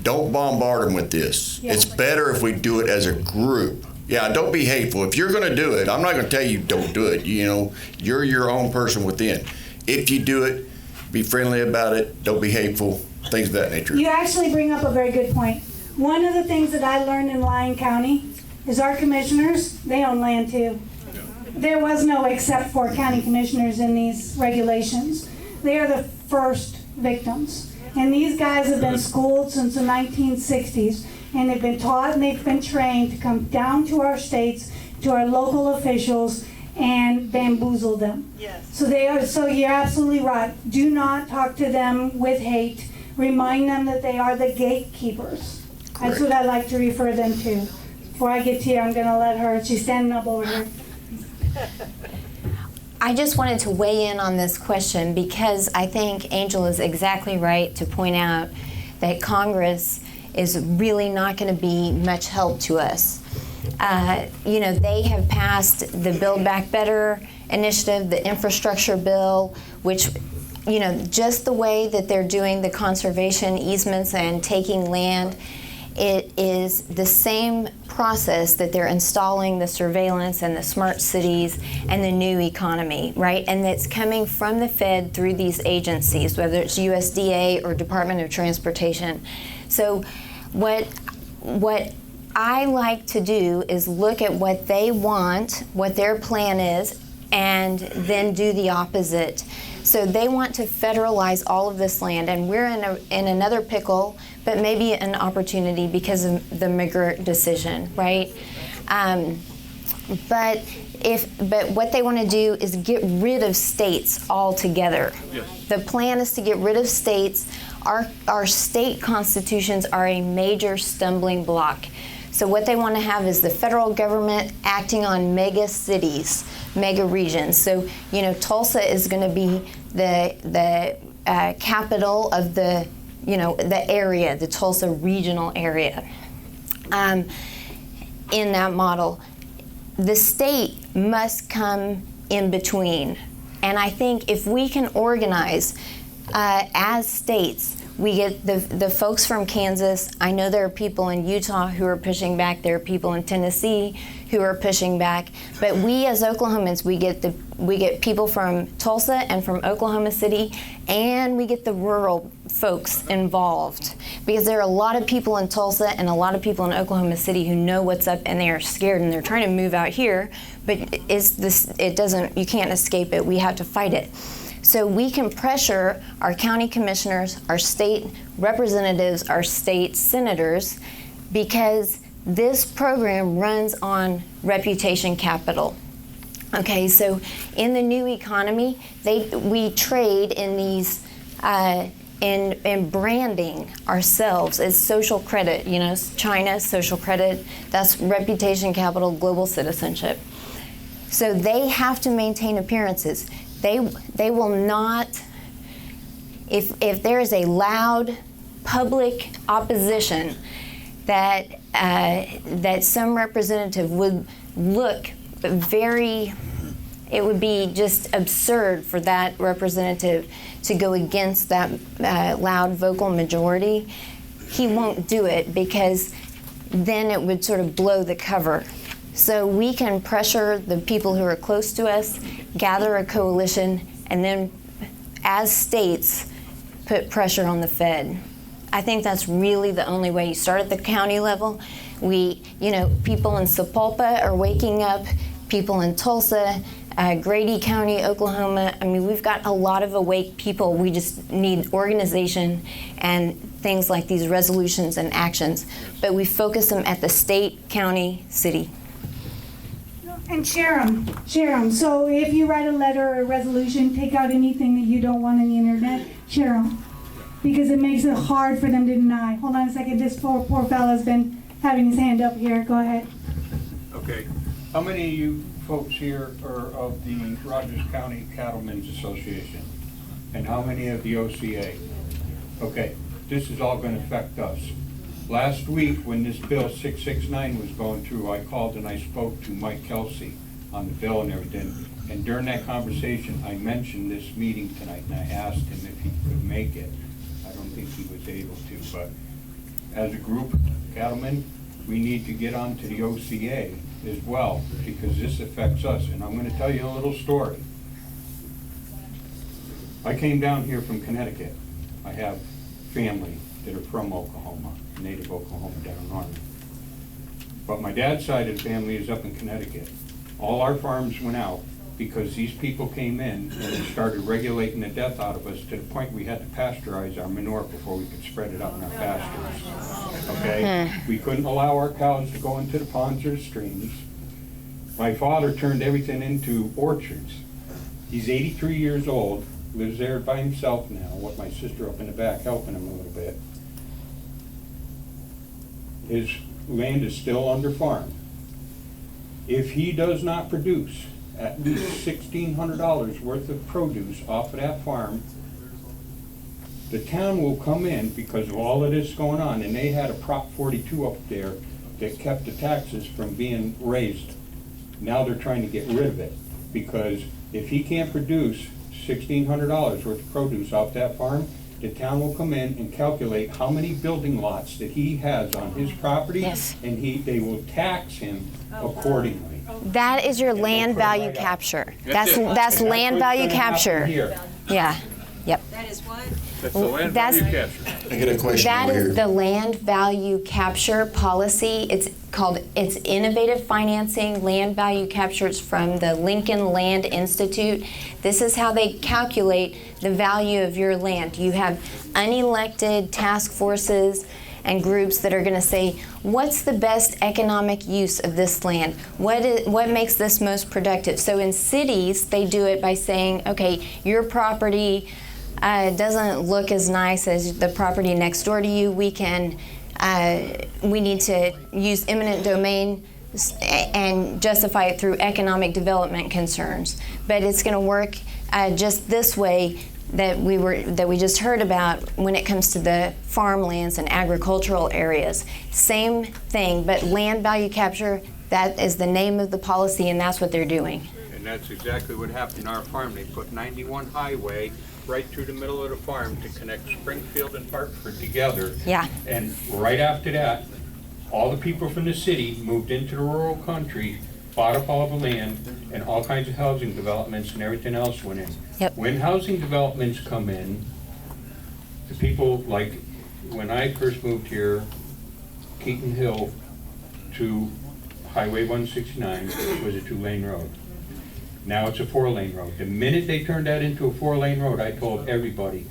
Don't bombard them with this. Yeah. It's better if we do it as a group. Yeah, don't be hateful. If you're going to do it, I'm not going to tell you don't do it. You know, you're your own person within. If you do it, be friendly about it. Don't be hateful, things of that nature. You actually bring up a very good point. One of the things that I learned in Lyon County is our commissioners, they own land too. There was no except for county commissioners in these regulations. They are the first victims. And these guys have been schooled since the 1960s, and they've been taught and they've been trained to come down to our states, to our local officials, and bamboozle them. Yes. So you're absolutely right. Do not talk to them with hate. Remind them that they are the gatekeepers. That's what I like to refer them to. Before I get to you, I'm going to let her. She's standing up over here. I just wanted to weigh in on this question because I think Angel is exactly right to point out that Congress is really not going to be much help to us. You know, they have passed the Build Back Better initiative, the infrastructure bill, which, you know, just the way that they're doing the conservation easements and taking land, it is the same process that they're installing the surveillance and the smart cities and the new economy, right? And it's coming from the Fed through these agencies, whether it's USDA or Department of Transportation. So what I like to do is look at what they want, what their plan is, and then do the opposite. So they want to federalize all of this land, and we're in another pickle, but maybe an opportunity because of the McGirt decision, right? But what they want to do is get rid of states altogether. Yes. The plan is to get rid of states. Our state constitutions are a major stumbling block. So what they want to have is the federal government acting on mega cities, mega regions. So, you know, Tulsa is going to be the capital of the, you know, the area, the Tulsa regional area. In that model, the state must come in between. And I think if we can organize as states, we get the folks from Kansas. I know there are people in Utah who are pushing back. There are people in Tennessee who are pushing back. But we as Oklahomans, we get people from Tulsa and from Oklahoma City, and we get the rural folks involved. Because there are a lot of people in Tulsa and a lot of people in Oklahoma City who know what's up and they are scared and they're trying to move out here, but you can't escape it. We have to fight it. So we can pressure our county commissioners, our state representatives, our state senators, because this program runs on reputation capital. Okay, so in the new economy, we trade in these, in branding ourselves as social credit. You know, China, social credit, that's reputation capital, global citizenship. So they have to maintain appearances. They will not, if there is a loud public opposition that some representative would look very, it would be just absurd for that representative to go against that loud vocal majority. He won't do it because then it would sort of blow the cover. So we can pressure the people who are close to us, gather a coalition, and then as states, put pressure on the Fed. I think that's really the only way. You start at the county level. People in Sapulpa are waking up, people in Tulsa, Grady County, Oklahoma. I mean, we've got a lot of awake people. We just need organization and things like these resolutions and actions. But we focus them at the state, county, city. And share them. So if you write a letter or a resolution, take out anything that you don't want on the internet, share them. Because it makes it hard for them to deny. Hold on a second, this poor fella's been having his hand up here. Go ahead. Okay. How many of you folks here are of the Rogers County Cattlemen's Association? And how many of the OCA? Okay. this is all gonna affect us. Last week, when this bill 669 was going through, I called and I spoke to Mike Kelsey on the bill and everything. And during that conversation, I mentioned this meeting tonight, and I asked him if he could make it. I don't think he was able to, but as a group, cattlemen, we need to get onto the OCA as well, because this affects us. And I'm gonna tell you a little story. I came down here from Connecticut. I have family that are from Oklahoma, native Oklahoma down in Army. But my dad's side of the family is up in Connecticut. All our farms went out because these people came in and they started regulating the death out of us to the point we had to pasteurize our manure before we could spread it out in our pastures. Okay? We couldn't allow our cows to go into the ponds or the streams. My father turned everything into orchards. He's 83 years old, lives there by himself now, with my sister up in the back helping him a little bit. His land is still under farm. If he does not produce at least $1,600 worth of produce off of that farm, the town will come in because of all of this going on, and they had a Prop 42 up there that kept the taxes from being raised. Now they're trying to get rid of it, because if he can't produce $1,600 worth of produce off that farm, the town will come in and calculate how many building lots that he has on his property, Yes. and they will tax him accordingly. That is your land value capture. That's land what's value gonna happen capture. here. Yeah, yep. That is what? That's the land That's- value capture. I get a question That over is here. the land value capture policy. It's innovative financing, land value capture. It's from the Lincoln Land Institute. This is how they calculate the value of your land. You have unelected task forces and groups that are going to say, what's the best economic use of this land? What makes this most productive? So in cities, they do it by saying, okay, your property doesn't look as nice as the property next door to you. We need to use eminent domain and justify it through economic development concerns. But it's going to work just this way that we just heard about when it comes to the farmlands and agricultural areas. Same thing, but land value capture, that is the name of the policy, and that's what they're doing. And that's exactly what happened on our farm. They put 91 highway right through the middle of the farm to connect Springfield and Hartford together. Yeah. And right after that, all the people from the city moved into the rural country, bought up all the land, and all kinds of housing developments and everything else went in. Yep. When housing developments come in, the people, like when I first moved here, Keaton Hill to Highway 169 was a 2-lane road. Now it's a 4-lane road. The minute they turned that into a 4-lane road, I told everybody,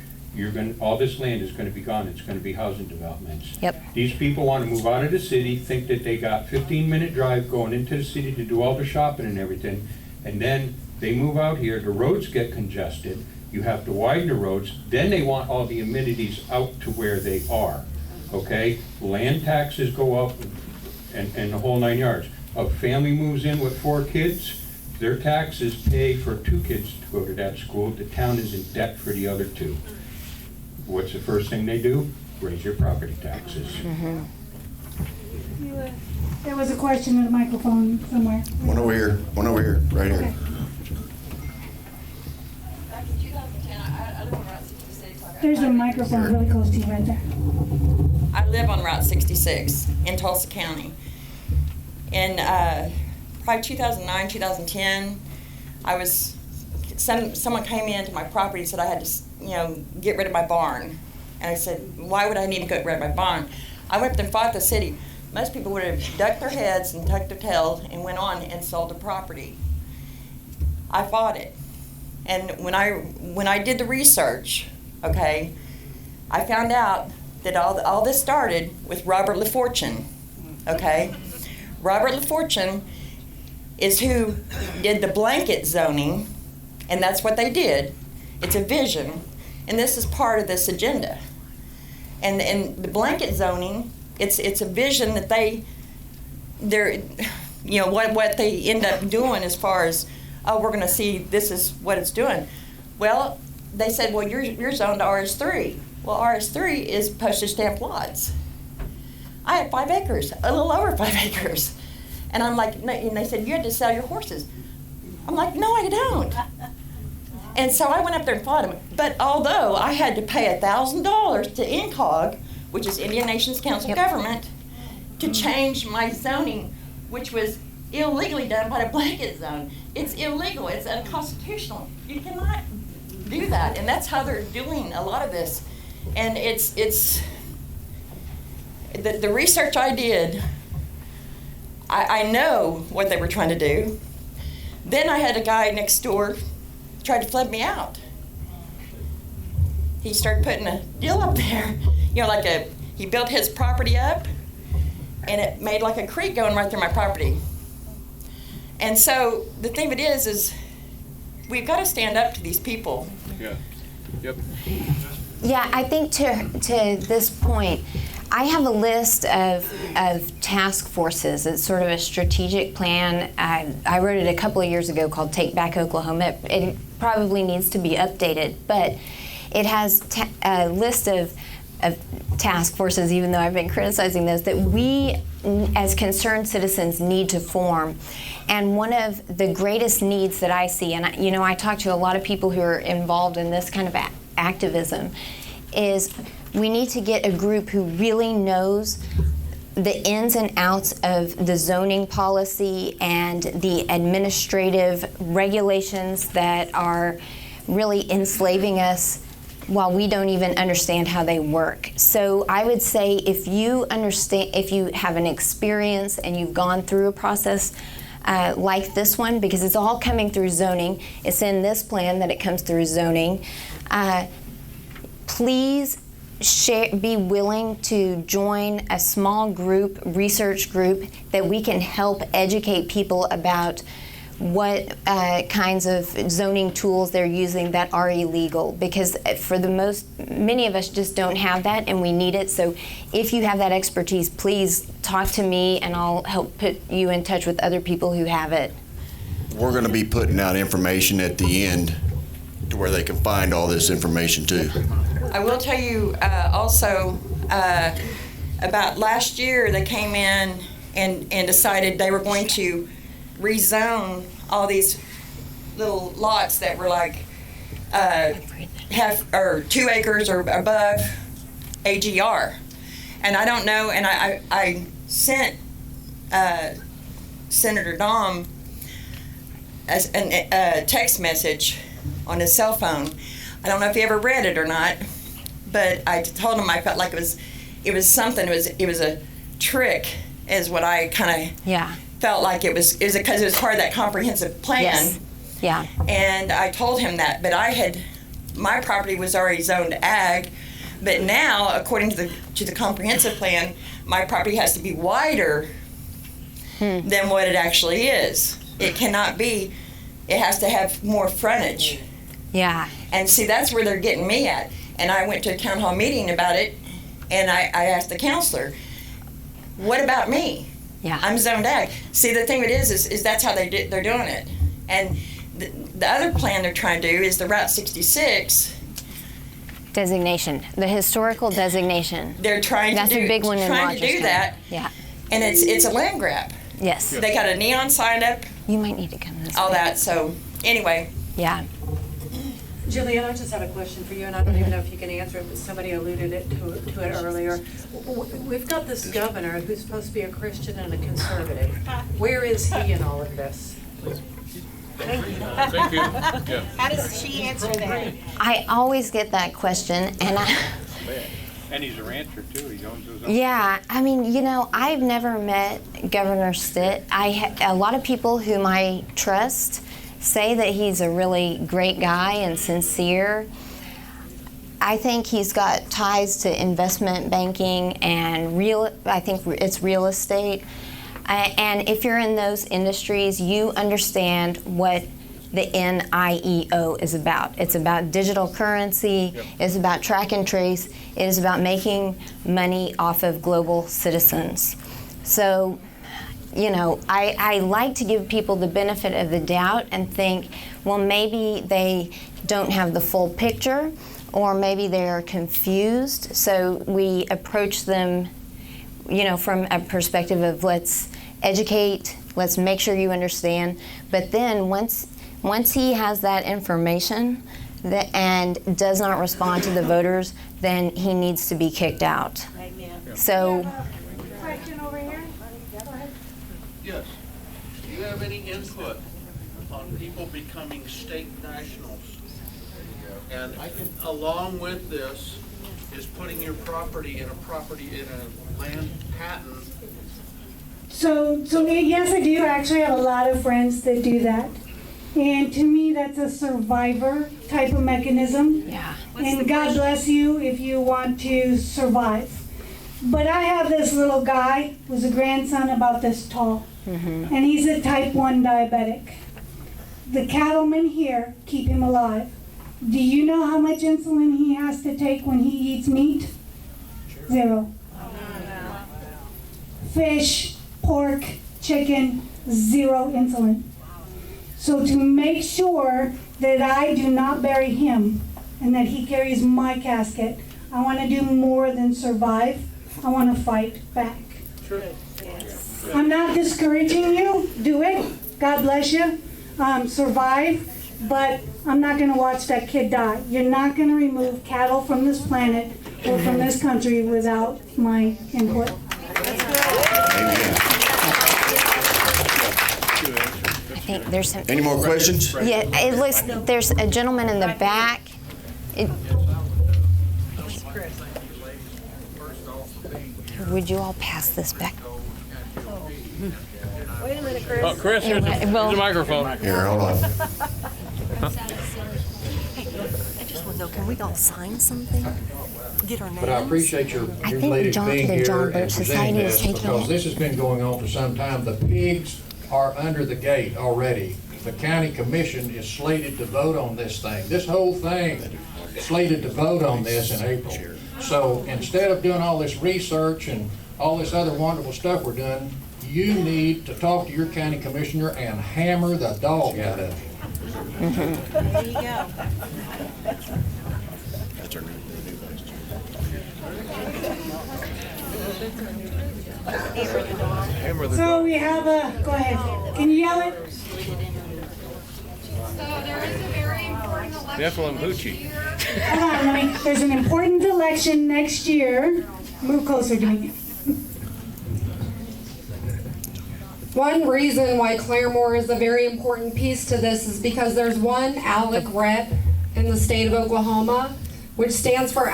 all this land is gonna be gone, it's gonna be housing developments. Yep. These people wanna move out of the city, think that they got 15-minute drive going into the city to do all the shopping and everything, and then they move out here, the roads get congested, you have to widen the roads, then they want all the amenities out to where they are, okay? Land taxes go up and the whole 9 yards. A family moves in with 4 kids, their taxes pay for 2 kids to go to that school, the town is in debt for the other 2. What's the first thing they do? Raise your property taxes. There was a question in the microphone somewhere. One over here, right here. Okay. Back in 2010, I live on Route 66. There's a microphone really close to you right there. I live on Route 66 in Tulsa County. In probably 2009, 2010, someone came into my property and said I had to, get rid of my barn. And I said, why would I need to get rid of my barn? I went up and fought the city. Most people would have ducked their heads and tucked their tails and went on and sold the property. I fought it. And when I did the research, okay, I found out that all this started with Robert LaFortune, okay? Robert LaFortune is who did the blanket zoning, and that's what they did. It's a vision, and this is part of this agenda. And the blanket zoning, it's a vision that what they end up doing as far as, oh, we're gonna see this is what it's doing. Well, they said, well, you're zoned RS3. Well, RS3 is postage stamp lots. I had 5 acres, a little over 5 acres. And I'm like, and they said, you had to sell your horses. I'm like, no, I don't. And so I went up there and fought him. But although I had to pay $1,000 to INCOG, which is Indian Nations Council Government, to change my zoning, which was illegally done by a blanket zone. It's illegal, it's unconstitutional. You cannot do that, and that's how they're doing a lot of this. And it's the research I did, I know what they were trying to do. Then I had a guy next door try to flood me out. He started putting a deal up there, you know, he built his property up, and it made like a creek going right through my property. And so the thing of it is we've got to stand up to these people. Yeah. Yep. Yeah, I think to this point, I have a list of task forces. It's sort of a strategic plan. I wrote it a couple of years ago called Take Back Oklahoma. It probably needs to be updated, but it has a list of task forces, even though I've been criticizing those, that we as concerned citizens need to form. And one of the greatest needs that I see, and I talk to a lot of people who are involved in this kind of activism, is we need to get a group who really knows the ins and outs of the zoning policy and the administrative regulations that are really enslaving us while we don't even understand how they work. So I would say if you have an experience and you've gone through a process like this one, because it's all coming through zoning, it's in this plan that it comes through zoning, please be willing to join a small group, research group, that we can help educate people about what kinds of zoning tools they're using that are illegal, because many of us just don't have that, and we need it. So if you have that expertise, please talk to me and I'll help put you in touch with other people who have it. We're going to be putting out information at the end to where they can find all this information too. I will tell you also about last year they came in and decided they were going to rezone all these little lots that were like 2 acres or above AGR. And I don't know, and I sent Senator Dom a text message on his cell phone. I don't know if he ever read it or not, but I told him I felt like it was something. It was a trick, is what I kind of felt like it was because it was part of that comprehensive plan. Yes. Yeah. And I told him that, but my property was already zoned ag, but now, according to the comprehensive plan, my property has to be wider than what it actually is. It cannot be. It has to have more frontage. Yeah. And see, that's where they're getting me at. And I went to a town hall meeting about it, and I asked the counselor, what about me? Yeah. I'm zoned ag. See, the thing is that's how they're doing it. And the other plan they're trying to do is the Route 66 designation, the historical designation. They're trying That's to do. a big one in trying Rochester. to do that. Yeah. And it's a land grab. Yes. They got a neon sign up. You might need to come this All way. that. So anyway. Yeah. Jillian, I just have a question for you, and I don't even know if you can answer it, but somebody alluded to it earlier. We've got this governor who's supposed to be a Christian and a conservative. Where is he in all of this? Thank you. Yeah. How does she answer that? I always get that question, and And he's a rancher too, he owns his own. yeah, I mean, I've never met Governor Stitt. A lot of people whom I trust say that he's a really great guy and sincere. I think he's got ties to investment banking and I think it's real estate. And if you're in those industries, you understand what the NIEO is about. It's about digital currency, it's about track and trace, it is about making money off of global citizens. So you know, I like to give people the benefit of the doubt and think, well, maybe they don't have the full picture, or maybe they're confused. So we approach them, you know, from a perspective of let's educate, let's make sure you understand. But then once he has that information and does not respond to the voters, then he needs to be kicked out. So. Question over here. Go ahead. Yes. Do you have any input on people becoming state nationals? And along with this is putting your property in a land patent. So yes, I do actually have a lot of friends that do that. And to me, that's a survivor type of mechanism. Yeah. And God bless you if you want to survive. But I have this little guy who's a grandson about this tall. And he's a type 1 diabetic. The cattlemen here keep him alive. Do you know how much insulin he has to take when he eats meat? 0. Fish, pork, chicken, 0 insulin. So to make sure that I do not bury him and that he carries my casket, I want to do more than survive. I want to fight back. I'm not discouraging you. Do it. God bless you. Survive. But I'm not going to watch that kid die. You're not going to remove cattle from this planet or from this country without my input. I think there's some. Any more questions? Yeah, it looks, there's a gentleman in the back. Would you all pass this back? Wait a minute, Chris. Oh, Chris, here's the microphone. Here, hold on. I just want to know, can we all sign something? Get our names? But I appreciate your I think ladies being the here John and Birch presenting Society is this, taking because it. this has been going on for some time. The pigs are under the gate already. The county commission is slated to vote on this thing. This whole thing slated to vote on this in April. So instead of doing all this research and all this other wonderful stuff we're doing, you need to talk to your county commissioner and hammer the dog out of him. There you go. So we have a, go ahead. Can you yell it? So there is a very important election Nephilim this Hoochie. year. Hold on, there's an important election next year. Move closer to me. One reason why Claremore is a very important piece to this is because there's one ALEC rep in the state of Oklahoma, which stands for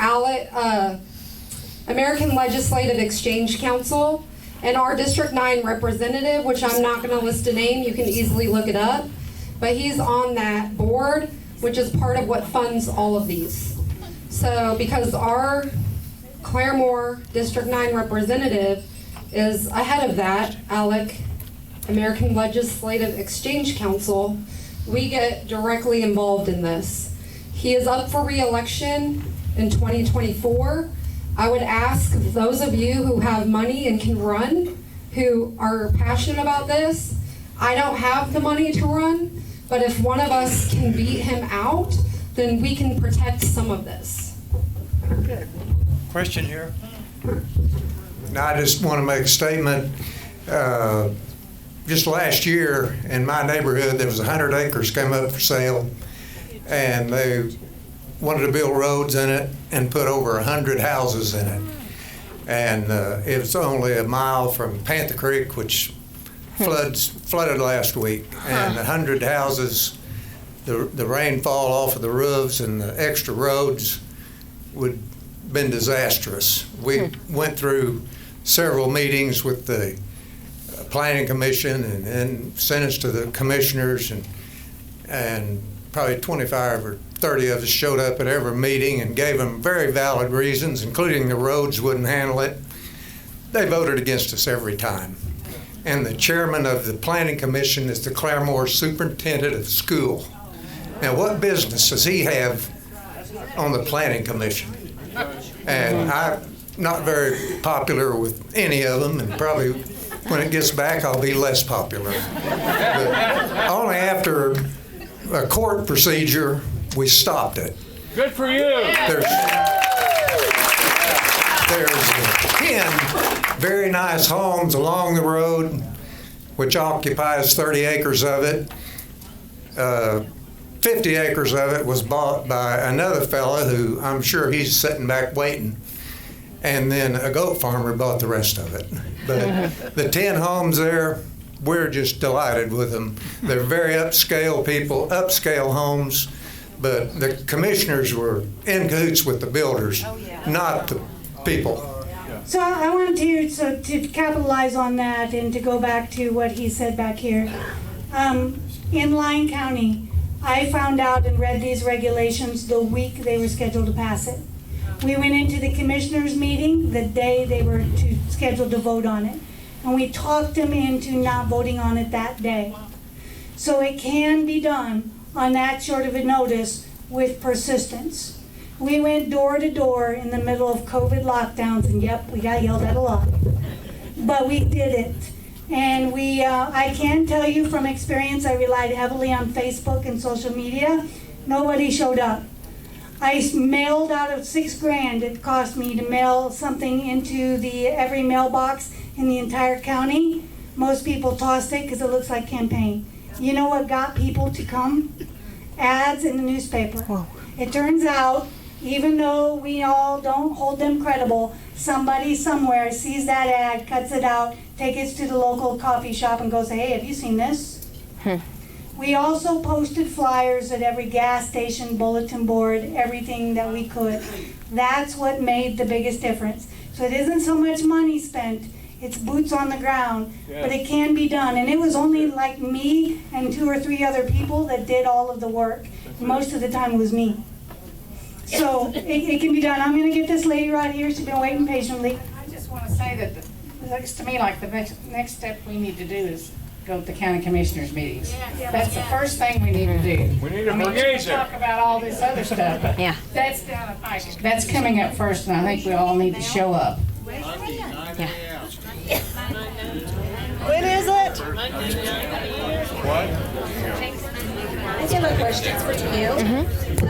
American Legislative Exchange Council, and our District 9 representative, which I'm not going to list a name, you can easily look it up, but he's on that board, which is part of what funds all of these. So because our Claremore District 9 representative is ahead of that, ALEC, American Legislative Exchange Council, we get directly involved in this. He is up for re-election in 2024. I would ask those of you who have money and can run, who are passionate about this. I don't have the money to run, but if one of us can beat him out, then we can protect some of this. Good. Question here. Now, I just want to make a statement. Just last year in my neighborhood, there was 100 acres came up for sale, and they wanted to build roads in it and put over 100 houses in it. And it was only a mile from Panther Creek, which flooded last week, and 100 houses, the rainfall off of the roofs and the extra roads would have been disastrous. We went through several meetings with the Planning Commission and then sent us to the commissioners, and probably 25 or 30 of us showed up at every meeting and gave them very valid reasons, including the roads wouldn't handle it. They voted against us every time. And the chairman of the Planning Commission is the Claremore Superintendent of School. Now, what business does he have on the Planning Commission? And I'm not very popular with any of them, and probably when it gets back, I'll be less popular. But only after a court procedure, we stopped it. Good for you. There's 10 very nice homes along the road, which occupies 30 acres of it. 50 acres of it was bought by another fella who I'm sure he's sitting back waiting. And then a goat farmer bought the rest of it. But the 10 homes there, we're just delighted with them. They're very upscale people, upscale homes, but the commissioners were in cahoots with the builders, not the people. So I want to capitalize on that and to go back to what he said back here. In Lyon County, I found out and read these regulations the week they were scheduled to pass it. We went into the commissioners' meeting the day they were scheduled to vote on it, and we talked them into not voting on it that day. So it can be done on that short of a notice with persistence. We went door to door in the middle of COVID lockdowns, and yep, we got yelled at a lot. But we did it. And I can tell you from experience, I relied heavily on Facebook and social media. Nobody showed up. I mailed out of $6,000 it cost me to mail something into every mailbox in the entire county. Most people tossed it because it looks like campaign. You know what got people to come? Ads in the newspaper. Whoa. It turns out, even though we all don't hold them credible, somebody somewhere sees that ad, cuts it out, takes it to the local coffee shop and goes, hey, have you seen this? We also posted flyers at every gas station, bulletin board, everything that we could. That's what made the biggest difference. So it isn't so much money spent, it's boots on the ground, but it can be done. And it was only like me and 2 or 3 other people that did all of the work. Most of the time it was me. So it can be done. I'm going to get this lady right here. She's been waiting patiently. I just want to say that it looks to me like the next step we need to do is go to the county commissioners meetings. That's the first thing we need to do. We need to we engage can talk about all this other stuff, but that's down the pike. That's coming up first, and I think we all need to show up. When is it? What? I have a question for you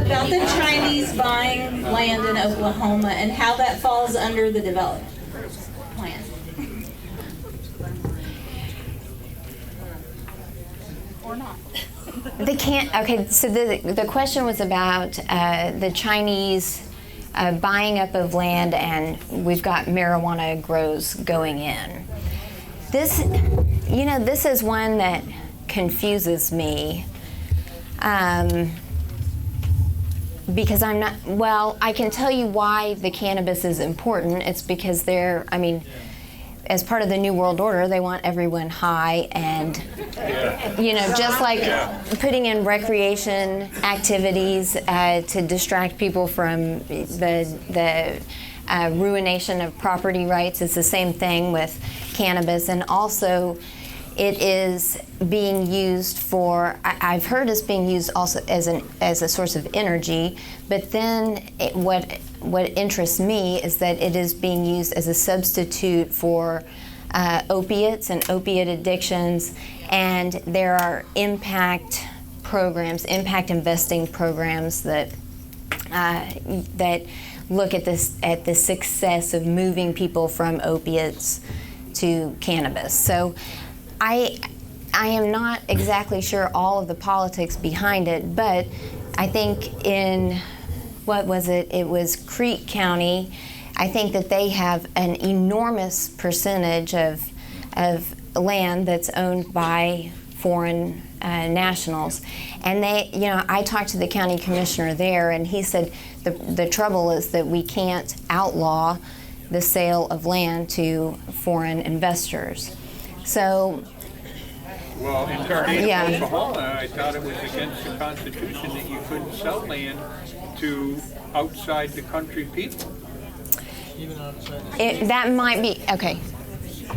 about the Chinese buying land in Oklahoma and how that falls under the development plan. Or not. They can't. Okay, so the question was about the Chinese buying up of land, and we've got marijuana grows going in. This is one that confuses me. Because I'm not, well, I can tell you why the cannabis is important. It's because as part of the New World Order, they want everyone high and, just like putting in recreation activities to distract people from the ruination of property rights. It's the same thing with cannabis. And also, it is being used for, I've heard it's being used also as a source of energy, but then what interests me is that it is being used as a substitute for opiates and opiate addictions, and there are impact investing programs that look at the success of moving people from opiates to cannabis. So I am not exactly sure all of the politics behind it, but I think in, what was it? It was Creek County. I think that they have an enormous percentage of land that's owned by foreign nationals. And I talked to the county commissioner there, and he said the trouble is that we can't outlaw the sale of land to foreign investors. So, well, in Oklahoma, I thought it was against the Constitution that you couldn't sell land to outside the country people. That might be, okay.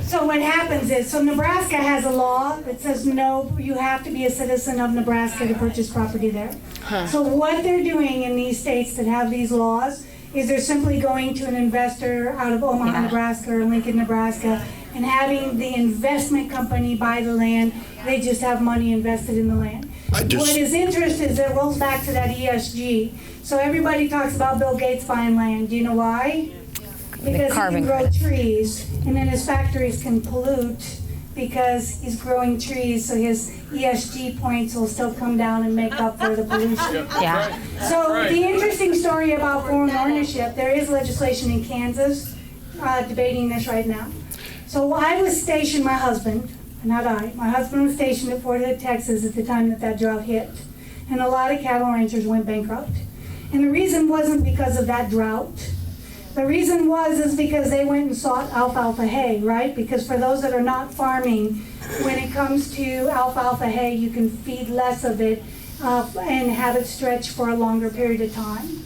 So what happens is, Nebraska has a law that says no, you have to be a citizen of Nebraska to purchase property there. So what they're doing in these states that have these laws is they're simply going to an investor out of Omaha, Nebraska or Lincoln, Nebraska, and having the investment company buy the land. They just have money invested in the land. What is interesting is it rolls back to that ESG. So everybody talks about Bill Gates buying land. Do you know why? Because he can grow trees, and then his factories can pollute because he's growing trees, so his ESG points will still come down and make up for the pollution. Yeah. So the interesting story about foreign ownership, there is legislation in Kansas debating this right now. So I was stationed, my husband was stationed at Fort Hood, Texas at the time that drought hit. And a lot of cattle ranchers went bankrupt. And the reason wasn't because of that drought. The reason is because they went and sought alfalfa hay, right? Because for those that are not farming, when it comes to alfalfa hay, you can feed less of it and have it stretch for a longer period of time.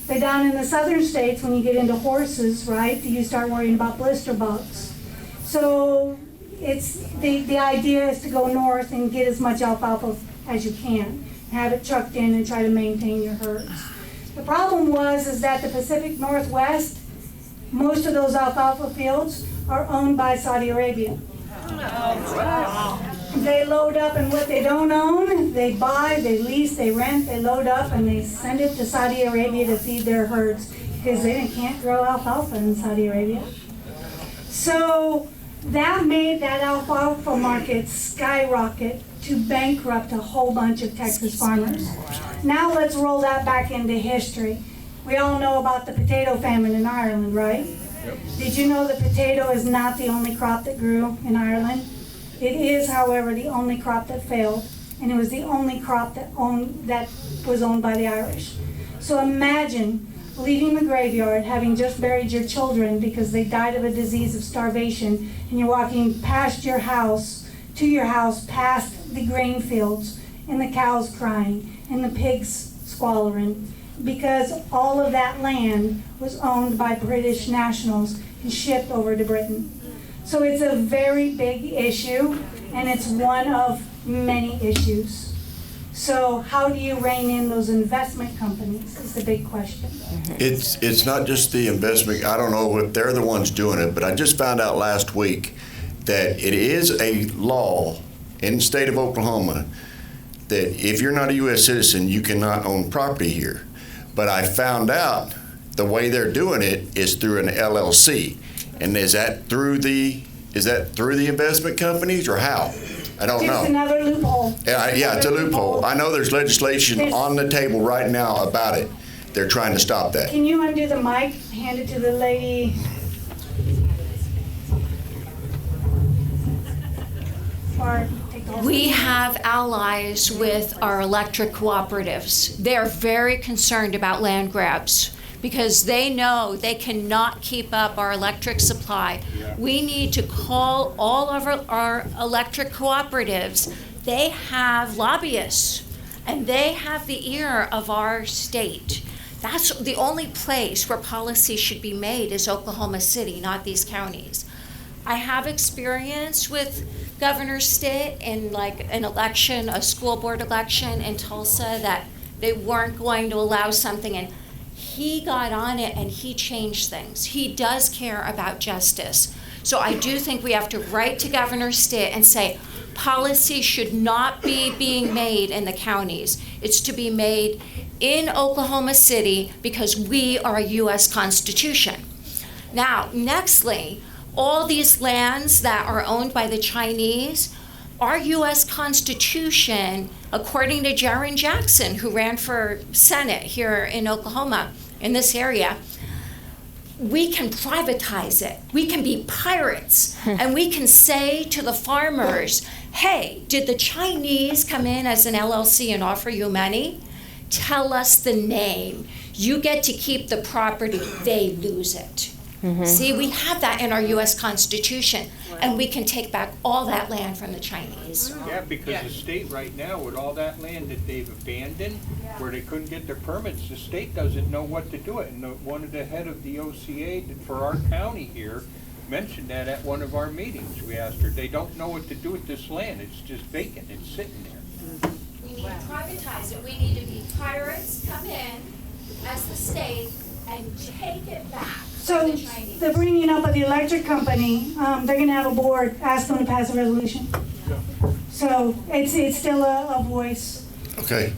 But down in the southern states, when you get into horses, right, you start worrying about blister bugs. So it's the idea is to go north and get as much alfalfa as you can, have it trucked in and try to maintain your herds. The problem is that the Pacific Northwest, most of those alfalfa fields are owned by Saudi Arabia. They load up, and what they don't own, they buy, they lease, they rent, they load up, and they send it to Saudi Arabia to feed their herds because they can't grow alfalfa in Saudi Arabia. So that made that alfalfa market skyrocket to bankrupt a whole bunch of Texas farmers. Now let's roll that back into history. We all know about the potato famine in Ireland, right? Yep. Did you know that potato is not the only crop that grew in Ireland? It is, however, the only crop that failed, and it was the only crop that was owned by the Irish. So imagine leaving the graveyard, having just buried your children because they died of a disease of starvation, and you're walking past your house, to your house, past the grain fields, and the cows crying, and the pigs squalling, because all of that land was owned by British nationals and shipped over to Britain. So it's a very big issue, and it's one of many issues. So how do you rein in those investment companies is the big question. It's not just the investment. I don't know if they're the ones doing it, but I just found out last week that it is a law in the state of Oklahoma that if you're not a U.S. citizen, you cannot own property here. But I found out the way they're doing it is through an LLC. And is that through the investment companies or how? I don't know. It's another loophole. Yeah, it's a loophole. I know there's legislation on the table right now about it. They're trying to stop that. Can you undo the mic, hand it to the lady? Or take the whole We have allies with our electric cooperatives. They're very concerned about land grabs because they know they cannot keep up our electric supply. We need to call all of our electric cooperatives. They have lobbyists, and they have the ear of our state. That's the only place where policy should be made is Oklahoma City, not these counties. I have experience with Governor Stitt in like an election, a school board election in Tulsa, that they weren't going to allow something, and he got on it and he changed things. He does care about justice. So I do think we have to write to Governor Stitt and say, policy should not be being made in the counties. It's to be made in Oklahoma City because we are a U.S. Constitution. Now, nextly, all these lands that are owned by the Chinese, our U.S. Constitution, according to Jaron Jackson, who ran for Senate here in Oklahoma, in this area, we can privatize it. We can be pirates. And we can say to the farmers, hey, did the Chinese come in as an LLC and offer you money? Tell us the name. You get to keep the property. They lose it. See, we have that in our U.S. Constitution, and we can take back all that land from the Chinese. Yeah, because the state right now, with all that land that they've abandoned, where they couldn't get their permits, the state doesn't know what to do it. And one of the head of the OCA for our county here mentioned that at one of our meetings. We asked her, they don't know what to do with this land. It's just vacant. It's sitting there. We need to privatize it. We need to be pirates, come in as the state and take it back. So the bringing up of the electric company, they're gonna have a board, ask them to pass a resolution. So it's still a voice. Okay.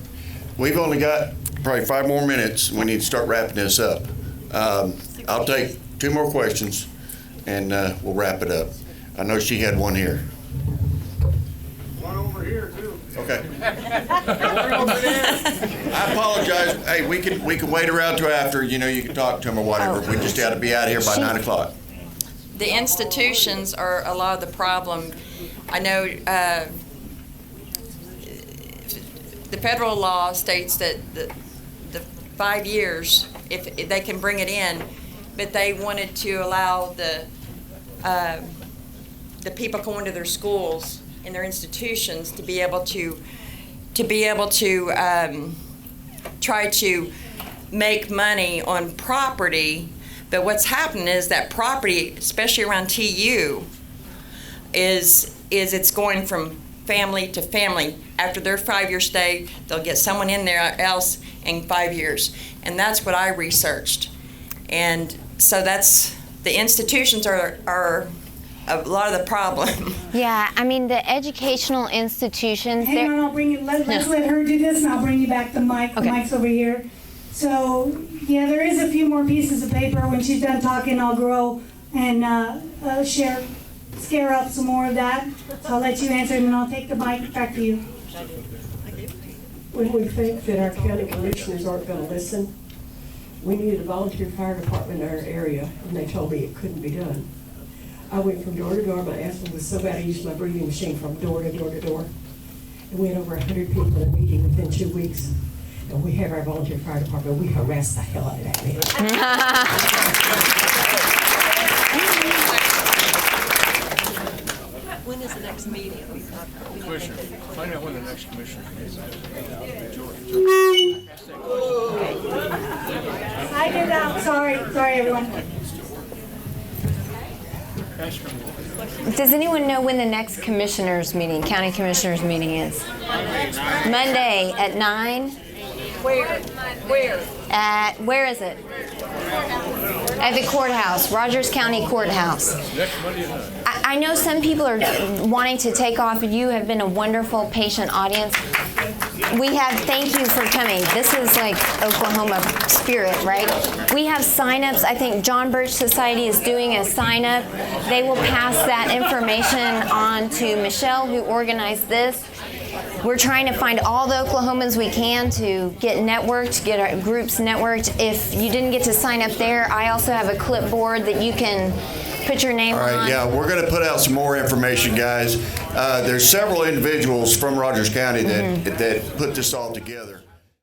We've only got probably 5 more minutes. We need to start wrapping this up. I'll take 2 more questions and we'll wrap it up. I know she had one here. One over here too. Okay. I apologize. Hey, we can wait around till after, you know, you can talk to them or whatever. We just got to be out here by 9 o'clock. The institutions are a lot of the problem. I know the federal law states that the 5 years, if they can bring it in, but they wanted to allow the people going to their schools and their institutions to be able to try to make money on property. But what's happened is that property, especially around TU, is it's going from family to family. After their 5-year stay, they'll get someone in there else in 5 years. And that's what I researched. And so the institutions are a lot of the problem. Yeah, I mean, the educational institutions. Hang on, I'll bring you, let's let her do this and I'll bring you back the mic. The mic's over here. So, yeah, there is a few more pieces of paper. When she's done talking, I'll grow and scare up some more of that. So I'll let you answer and then I'll take the mic back to you. When we think that our county commissioners aren't going to listen, we needed a volunteer fire department in our area, and they told me it couldn't be done. I went from door to door. My asthma was so bad I used my breathing machine from door to door to door. And we had over 100 people in a meeting within 2 weeks. And we have our volunteer fire department. We harassed the hell out of that man. When is the next meeting? Commissioner, find out when the next commissioner is. I did that. Sorry, everyone. Does anyone know when the next commissioners meeting, county commissioners meeting is? Monday at 9? Where? Where is it? At the courthouse, Rogers County Courthouse. I know some people are wanting to take off. You have been a wonderful, patient audience. Thank you for coming. This is like Oklahoma spirit, right? We have sign-ups. I think John Birch Society is doing a sign-up. They will pass that information on to Michelle, who organized this. We're trying to find all the Oklahomans we can to get networked, get our groups networked. If you didn't get to sign up there, I also have a clipboard that you can put your name on. All right, yeah, we're going to put out some more information, guys. There's several individuals from Rogers County that put this all together.